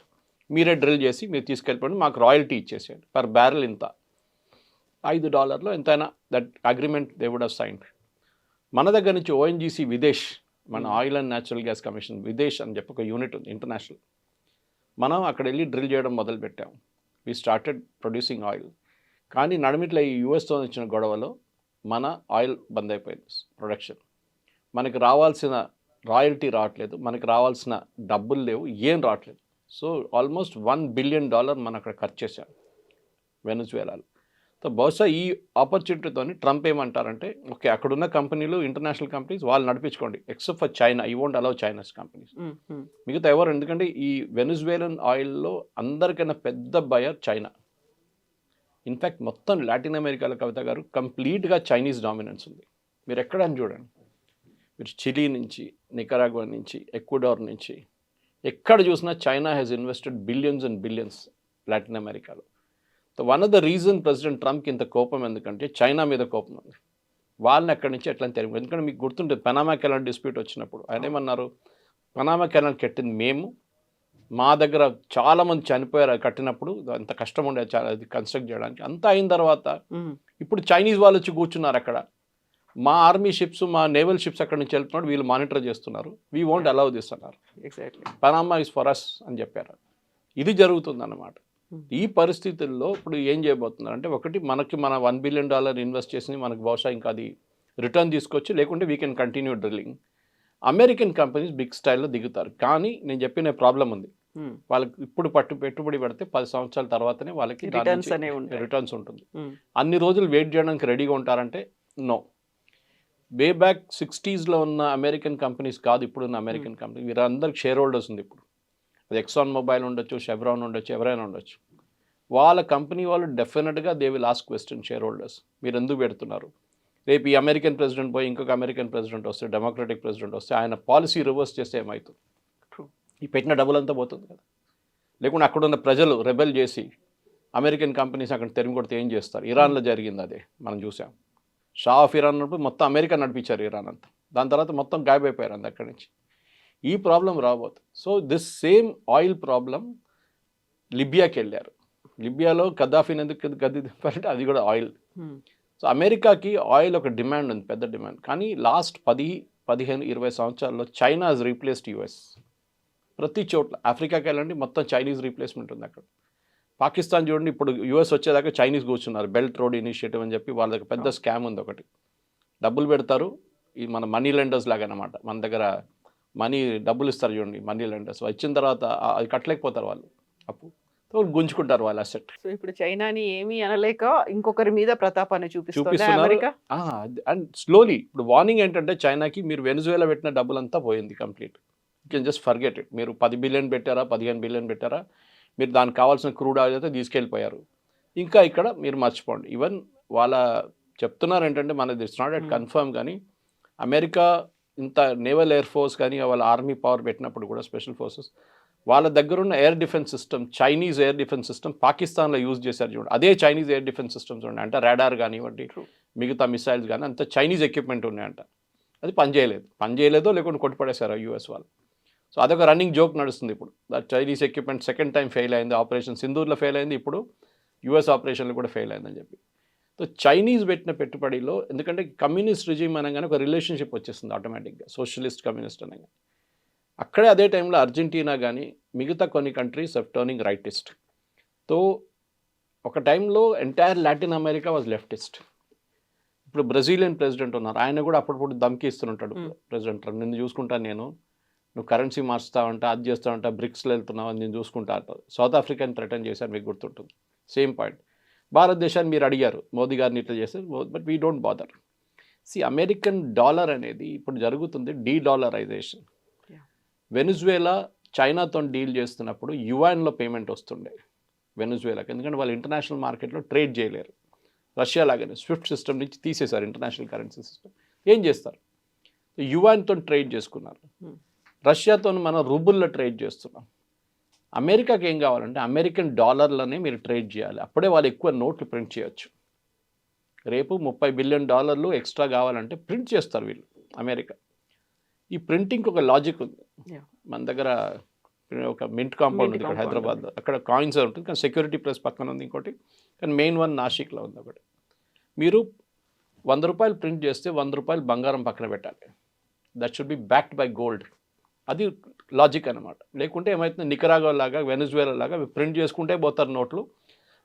మీరే డ్రిల్ చేసి మీరు తీసుకెళ్ళిపోండి, మాకు రాయల్టీ ఇచ్చేసేయండి, పర్ బ్యారెల్ ఇంత, $5 ఎంతైనా, that agreement they would have signed. మన దగ్గర నుంచి ఓఎన్జీసీ విదేశ్, మన oil and natural gas commission Videsh అని చెప్పి ఒక యూనిట్ ఉంది ఇంటర్నేషనల్. మనం అక్కడ వెళ్ళి డ్రిల్ చేయడం మొదలుపెట్టాము. We started producing oil. కానీ నడిమిట్ల ఈ యూఎస్తో వచ్చిన గొడవలో మన ఆయిల్ బంద్ అయిపోయింది ప్రొడక్షన్. మనకి రావాల్సిన రాయల్టీ రావట్లేదు, మనకి రావాల్సిన డబ్బులు లేవు, ఏం రావట్లేదు. సో ఆల్మోస్ట్ $1 బిలియన్ మనం అక్కడ ఖర్చు చేశాం వెనజువేలాలో. సో బహుశా ఈ ఆపర్చునిటీతో ట్రంప్ ఏమంటారంటే ఓకే అక్కడున్న కంపెనీలు ఇంటర్నేషనల్ కంపెనీస్ వాళ్ళు నడిపించుకోండి, except for China, you won't allow China's companies. మిగతా ఎవరు, ఎందుకంటే ఈ వెనజువేలన్ ఆయిల్లో అందరికన్నా పెద్ద బయర్ చైనా. ఇన్ఫ్యాక్ట్ మొత్తం లాటిన్ అమెరికాలో కవిత గారు కంప్లీట్గా చైనీస్ డామినెన్స్ ఉంది. మీరు ఎక్కడని చూడండి, మీరు చిలీ నుంచి, నికరాగ్వా నుంచి, ఎక్వడార్ నుంచి ఎక్కడ చూసినా China has invested billions and billions Latin అమెరికాలో. So one of the reason president ట్రంప్కి ఇంత కోపం ఎందుకంటే చైనా మీద కోపం ఉంది. వాళ్ళని అక్కడి నుంచి ఎట్లా తెలియదు. ఎందుకంటే మీకు గుర్తుంటుంది పనామా కెనాల్ డిస్ప్యూట్ వచ్చినప్పుడు ఆయన ఏమన్నారు, పనామా కెనాల్ కట్టింది మేము, మా దగ్గర చాలామంది చనిపోయారు కట్టినప్పుడు, అంత కష్టం ఉండేది చాలా అది కన్స్ట్రక్ట్ చేయడానికి. అంతా అయిన తర్వాత ఇప్పుడు చైనీస్ వాళ్ళు వచ్చి కూర్చున్నారు అక్కడ, మా ఆర్మీ షిప్స్, మా నేవల్ షిప్స్ అక్కడి నుంచి వెళ్తున్నాడు, వీళ్ళు మానిటర్ చేస్తున్నారు, వీ వోంట్ అలౌ దిస్ అన్నారు. Exactly Panama is for us అని చెప్పారు. ఇది జరుగుతుంది అన్నమాట. ఈ పరిస్థితుల్లో ఇప్పుడు ఏం చేయబోతున్నారు అంటే, ఒకటి మనకి మన $1 బిలియన్ ఇన్వెస్ట్ చేసి మనకు బహుశా ఇంకా అది రిటర్న్ తీసుకొచ్చి, లేకుంటే we can continue drilling. American companies big స్టైల్లో దిగుతారు. కానీ నేను చెప్పిన ప్రాబ్లం ఉంది. ఉమ్, వాళ్ళకి ఇప్పుడు పెట్టుబడి పెడితే 10 సంవత్సరాల తర్వాతనే వాళ్ళకి రిటర్న్స్ అనేవి ఉంటాయి. రిటర్న్స్ ఉంటుంది. ఉమ్, అన్ని రోజులు వెయిట్ చేయడానికి రెడీగా ఉంటారంటే నో. వే బ్యాక్ 60s ఉన్న అమెరికన్ కంపెనీస్ కాదు ఇప్పుడున్న అమెరికన్ కంపెనీ. వీరందరికి షేర్ హోల్డర్స్ ఉంది ఇప్పుడు. అది ఎక్సాన్ మొబైల్ ఉండొచ్చు, షెవ్రాన్ ఉండొచ్చు, ఎవరైనా ఉండొచ్చు. వాళ్ళ కంపెనీ వాళ్ళు డెఫినెట్గా they will ask question share holders, మీరు ఎందుకు పెడుతున్నారు? రేపు ఈ అమెరికన్ ప్రెసిడెంట్ పోయి ఇంకొక అమెరికన్ ప్రెసిడెంట్ వస్తే, డెమోక్రటిక్ ప్రెసిడెంట్ వస్తే ఆయన పాలసీ రివర్స్ చేస్తే ఏమవుతుంది? True. ఈ పెట్టిన డబ్బులంతా పోతుంది కదా. లేకుంటే అక్కడున్న ప్రజలు రెబెల్ చేసి అమెరికన్ కంపెనీస్ అక్కడ తెరిమి కొడితే ఏం చేస్తారు? ఇరాన్లో జరిగింది అదే మనం చూసాం. షా ఆఫ్ ఇరాన్ ఉన్నప్పుడు మొత్తం అమెరికా నడిపించారు ఇరాన్ అంతా. దాని తర్వాత మొత్తం గాయమైపోయారు అంత అక్కడి నుంచి. ఈ ప్రాబ్లం రాబోతుంది. So this same oil problem లిబియాకి వెళ్ళారు. లిబియాలో కద్దాఫీని ఎందుకు గద్దె దింపారంటే అది కూడా ఆయిల్. ఉమ్, సో అమెరికాకి ఆయిల్ ఒక డిమాండ్ ఉంది, పెద్ద డిమాండ్. కానీ లాస్ట్ 10-15-20 సంవత్సరాల్లో చైనా హాజ్ రీప్లేస్డ్ యుఎస్. ప్రతి చోట్ల ఆఫ్రికాకి వెళ్ళండి మొత్తం చైనీస్ రీప్లేస్మెంట్ ఉంది అక్కడ. పాకిస్తాన్ చూడండి, ఇప్పుడు యుఎస్ వచ్చేదాకా చైనీస్ కూర్చున్నారు. బెల్ట్ రోడ్ ఇనిషియేటివ్ అని చెప్పి వాళ్ళ దగ్గర పెద్ద స్కామ్ ఉంది ఒకటి. డబ్బులు పెడతారు, ఈ మన మనీ లెండర్స్ లాగా అనమాట. మన దగ్గర డబ్బులు ఇస్తారు చూడండి, మనీ లెండర్స్. వచ్చిన తర్వాత అది కట్టలేకపోతారు వాళ్ళు, అప్పు గుంజుకుంటారు వాళ్ళ అసెట్. సో ఇప్పుడు చైనాని ఏమీ అనలేక ఇంకొకరి మీద ప్రతాపాన్ని చూపిస్తుంది చూపిస్తున్నారు. అమెరికా. అండ్ స్లోలీ ఇప్పుడు వార్నింగ్ ఏంటంటే చైనాకి, మీరు వెనుజువేలా పెట్టిన డబ్బులంతా పోయింది complete. You can just forget it. మీరు 10 బిలియన్ పెట్టారా, 15 బిలియన్ పెట్టారా, మీరు దానికి కావాల్సిన క్రూడ్ ఆయిల్ అయితే తీసుకెళ్ళిపోయారు. ఇంకా ఇక్కడ మీరు మర్చిపోండి. ఈవెన్ వాళ్ళ చెప్తున్నారు ఏంటంటే మనది ఇట్స్ నాట్ ఎట్ కన్ఫర్మ్, కానీ అమెరికా ఇంత నేవల్ ఎయిర్ ఫోర్స్ కానీ వాళ్ళ ఆర్మీ పవర్ పెట్టినప్పుడు కూడా స్పెషల్ ఫోర్సెస్ వాళ్ళ దగ్గర ఉన్న air defence system, Chinese air defence system పాకిస్తాన్లో యూజ్ చేశారు చూడండి. అదే చైనీస్ ఎయిర్ డిఫెన్స్ సిస్టమ్స్ చూడండి. అంటే రాడార్ కానివ్వండి, మిగతా మిసైల్స్ కానీ అంత చైనీస్ ఎక్విప్మెంట్ ఉన్నాయంట. అది పనిచేయలేదో లేకుంటే కొట్టుపడేశారు యూఎస్ వాళ్ళు. సో అదొక రన్నింగ్ జోక్ నడుస్తుంది ఇప్పుడు. Chinese equipment second time fail అయింది. ఆపరేషన్ సింధూర్లో ఫెయిల్ అయింది, ఇప్పుడు యూఎస్ ఆపరేషన్లో కూడా ఫెయిల్ అయిందని చెప్పి. సో చైనీస్ పెట్టిన పెట్టుబడిలో, ఎందుకంటే కమ్యూనిస్ట్ రిజిమ్ అనగానే ఒక రిలేషన్షిప్ వచ్చేస్తుంది ఆటోమేటిక్గా, సోషలిస్ట్ కమ్యూనిస్ట్ అనగా. అక్కడే అదే టైంలో అర్జెంటీనా కానీ మిగతా కొన్ని కంట్రీస్ ఆఫ్ టర్నింగ్ రైటిస్ట్. తో ఒక టైంలో entire Latin America was leftist. ఇప్పుడు బ్రెజిలియన్ ప్రెసిడెంట్ ఉన్నారు, ఆయన కూడా అప్పుడప్పుడు ధమ్కి ఇస్తుంటాడు. ప్రెసిడెంట్ ట్రంప్, నిన్ను చూసుకుంటాను నువ్వు కరెన్సీ మార్చుతావంట, అది చేస్తావంట, బ్రిక్స్లో వెళ్తున్నావు అని నేను చూసుకుంటా అంటారు. సౌత్ ఆఫ్రికాని థ్రెటన్ చేశారు, మీకు గుర్తుంటుంది. Same point. భారతదేశాన్ని మీరు అడిగారు మోదీ గారిని ఇట్లా చేస్తారు, but we don't bother. American dollar అనేది ఇప్పుడు జరుగుతుంది డీడాలరైజేషన్. వెనుజువేలా చైనాతో డీల్ చేస్తున్నప్పుడు యువాన్లో పేమెంట్ వస్తుండే వెనుజువేలాకి, ఎందుకంటే వాళ్ళు ఇంటర్నేషనల్ మార్కెట్లో ట్రేడ్ చేయలేరు. రష్యా లాగానే స్విఫ్ట్ సిస్టమ్ నుంచి తీసేశారు ఇంటర్నేషనల్ కరెన్సీ సిస్టమ్. ఏం చేస్తారు? యువాన్తో ట్రేడ్ చేసుకున్నారు. రష్యాతో మనం రూబుల్లో ట్రేడ్ చేస్తున్నాం. అమెరికాకి ఏం కావాలంటే అమెరికన్ డాలర్లనే మీరు ట్రేడ్ చేయాలి. అప్పుడే వాళ్ళు ఎక్కువ నోట్లు ప్రింట్ చేయొచ్చు. రేపు $30 బిలియన్ ఎక్స్ట్రా కావాలంటే ప్రింట్ చేస్తారు వీళ్ళు అమెరికా. ఈ ప్రింటింగ్కి ఒక లాజిక్ ఉంది. మన దగ్గర ఒక మింట్ కాంపౌండ్ ఉంది ఇక్కడ హైదరాబాద్లో, అక్కడ కాయిన్స్ ఉంటుంది, కానీ సెక్యూరిటీ ప్లస్ పక్కన ఉంది ఇంకోటి, కానీ మెయిన్ వన్ నాసిక్లో ఉంది ఒకటి. మీరు ₹100 ప్రింట్ చేస్తే ₹100 బంగారం పక్కన పెట్టాలి. That should be backed buy gold. అది లాజిక్ అనమాట. లేకుంటే ఏమవుతుంది, నికరాగా లాగా వెనుజువేలా లాగా ప్రింట్ చేసుకుంటే పోతారు నోట్లు.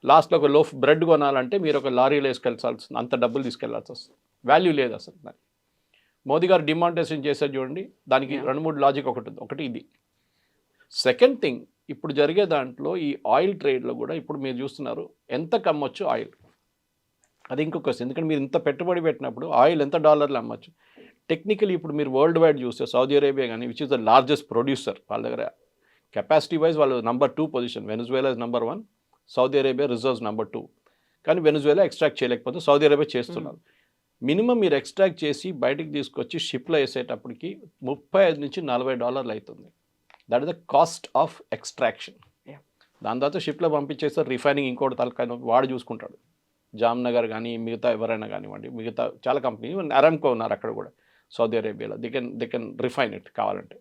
లాస్ట్లో ఒక లోఫ్ బ్రెడ్ కొనాలంటే మీరు ఒక లారీలో వేసుకెళ్ళాల్సి వస్తుంది, అంత డబ్బులు తీసుకెళ్లాల్సి వస్తుంది. వాల్యూ లేదు అసలు దానికి. మోదీ గారు డిమానిటైజేషన్ చేశారు చూడండి, దానికి 2-3 లాజిక్ ఒకటి ఉంది. ఒకటి ఇది. సెకండ్ థింగ్, ఇప్పుడు జరిగే దాంట్లో ఈ ఆయిల్ ట్రేడ్లో కూడా ఇప్పుడు మీరు చూస్తున్నారు ఎంత కమ్మొచ్చు ఆయిల్. అది ఇంకొక క్వశ్చన్, ఎందుకంటే మీరు ఇంత పెట్టుబడి పెట్టినప్పుడు ఆయిల్ ఎంత డాలర్లు అమ్మచ్చు. టెక్నికలీ ఇప్పుడు మీరు వరల్డ్ వైడ్ చూస్తే సౌదీ అరేబియా కానీ, which is the largest producer, వాళ్ళ దగ్గర కెపాసిటీ వైజ్ వాళ్ళు number 2 position. వెనుజువేలా is number 1, Saudi Arabia reserves number 2. కానీ వెనుజువేలా ఎక్స్ట్రాక్ట్ చేయలేకపోతే సౌదీ అరేబియా చేస్తున్నారు. మినిమం మీరు ఎక్స్ట్రాక్ట్ చేసి బయటికి తీసుకొచ్చి షిప్లో వేసేటప్పటికి $35-40 అవుతుంది. That is the cost of extraction. దాని తర్వాత షిప్లో పంపించేస్తారు, రిఫైనింగ్ ఇంకోటి తలకాయ వాడు చూసుకుంటాడు. జామ్నగర్ కానీ మిగతా ఎవరైనా కానివ్వండి, మిగతా చాలా కంపెనీ, అరామ్కో ఉన్నారు అక్కడ కూడా సౌదీ అరేబియాలో, దే కెన్ రిఫైన్ ఇట్ కావాలంటే.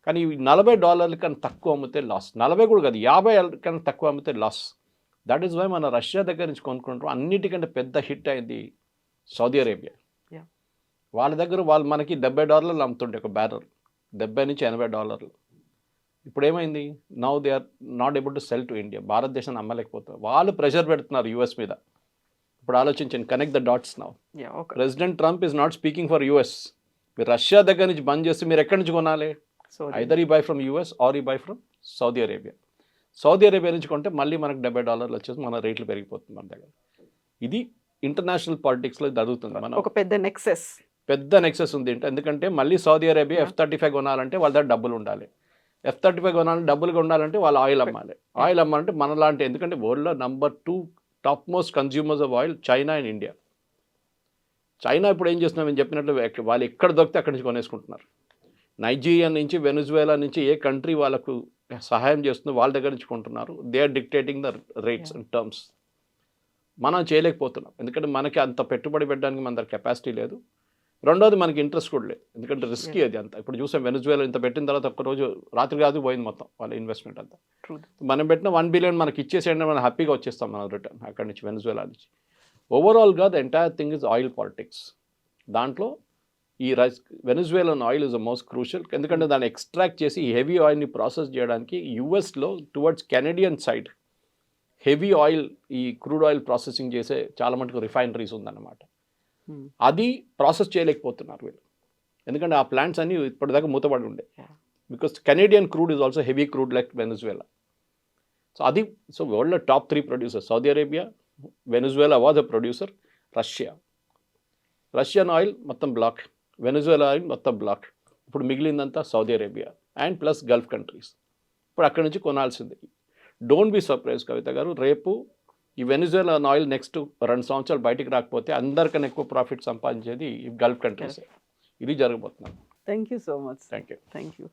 కానీ $40 కన్నా తక్కువ అమ్మితే లాస్. 40 కూడా కాదు, 50 కన్నా తక్కువ అమ్మితే లాస్. దట్ ఈస్ వై మన రష్యా దగ్గర నుంచి కొనుక్కుంటాం. అన్నిటికంటే పెద్ద హిట్ అయింది సౌదీ అరేబియా. వాళ్ళ దగ్గర వాళ్ళు మనకి $70 అమ్ముతుండే ఒక బ్యారల్, $70-80. ఇప్పుడు ఏమైంది, now they are not able to sell to India. భారతదేశాన్ని అమ్మలేకపోతారు. వాళ్ళు ప్రెషర్ పెడుతున్నారు యూఎస్ మీద. ఇప్పుడు ఆలోచించండి, connect the dots now. President Trump is not speaking for US, మీరు రష్యా దగ్గర నుంచి బంద్ చేస్తే మీరు ఎక్కడి నుంచి కొనాలి? So either we buy from US or we buy from Saudi Arabia. Saudi Arabia నుంచి కొంటే మళ్ళీ మనకు $70 వచ్చేసి మన రేట్లు పెరిగిపోతుంది మన దగ్గర. ఇది ఇంటర్నేషనల్ పాలిటిక్స్లో జరుగుతుంది. మన ఒక పెద్ద పెద్ద నెక్సెస్ ఉంది. ఎందుకంటే మళ్ళీ సౌదీ అరేబియా F-35 కొనాలంటే వాళ్ళ దగ్గర డబ్బులు ఉండాలి. F-35 కొనాలంటే డబ్బులు ఉండాలంటే వాళ్ళు ఆయిల్ అమ్మాలి. ఆయిల్ అమ్మాలంటే మనలాంటి, ఎందుకంటే వరల్డ్లో number 2 top most consumers of oil China and India. China ఇప్పుడు ఏం చేస్తున్నాం నేను చెప్పినట్లు వాళ్ళు ఎక్కడ దొరికితే అక్కడి నుంచి కొనేసుకుంటున్నారు. నైజీరియా నుంచి, వెనుజువేలా నుంచి ఏ కంట్రీ వాళ్ళకు సహాయం చేస్తుందో వాళ్ళ దగ్గర నుంచి కొంటున్నారు. They are dictating the rates and terms. మనం చేయలేకపోతున్నాం ఎందుకంటే మనకి అంత పెట్టుబడి పెట్టడానికి మన దగ్గర కెపాసిటీ లేదు. రెండోది మనకి ఇంట్రెస్ట్ కూడా లేదు, ఎందుకంటే రిస్కీ అది అంతా. ఇప్పుడు చూసాం వెనుజువేలా ఇంత పెట్టిన తర్వాత ఒక్క రోజు రాత్రి కాదు పోయింది మొత్తం వాళ్ళ ఇన్వెస్ట్మెంట్ అంతా. మనం పెట్టిన $1 బిలియన్ మనకి ఇచ్చేసేయండి, మనం హ్యాపీగా వచ్చేస్తాం మనం రిటర్న్ అక్కడి నుంచి, వెనుజువేలా నుంచి. ఓవరాల్గా the entire thing is oil politics. దాంట్లో ఈ Venezuelan oil is the most crucial, ఎందుకంటే దాన్ని ఎక్స్ట్రాక్ట్ చేసి ఈ హెవీ ఆయిల్ని ప్రాసెస్ చేయడానికి యూఎస్లో towards Canadian side heavy oil, ఈ క్రూడ్ ఆయిల్ ప్రాసెసింగ్ చేసే చాలా మటుకు రిఫైనరీస్ ఉందన్నమాట. అది ప్రాసెస్ చేయలేకపోతున్నారు వీళ్ళు, ఎందుకంటే ఆ ప్లాంట్స్ అన్నీ ఇప్పటిదాకా మూతపడి ఉండే. Because Canadian crude is also heavy crude like Venezuela. So అది, సో వరల్డ్లో top 3 producer Saudi Arabia, Venezuela was a producer, Russian oil మొత్తం బ్లాక్, వెనుజువేలా ఆయిల్ మొత్తం బ్లాక్. ఇప్పుడు మిగిలిందంతా Saudi Arabia and plus Gulf countries. ఇప్పుడు అక్కడి నుంచి కొనాల్సింది. Don't be surprise Kavitha garu, రేపు ఈ వెనుజువేలా ఆయిల్ నెక్స్ట్ 2 సంవత్సరాలు బయటికి రాకపోతే అందరికన్నా ఎక్కువ ప్రాఫిట్ సంపాదించేది ఈ గల్ఫ్ కంట్రీస్. ఇది జరగబోతున్నాను. Thank you so much. Thank you. Thank you.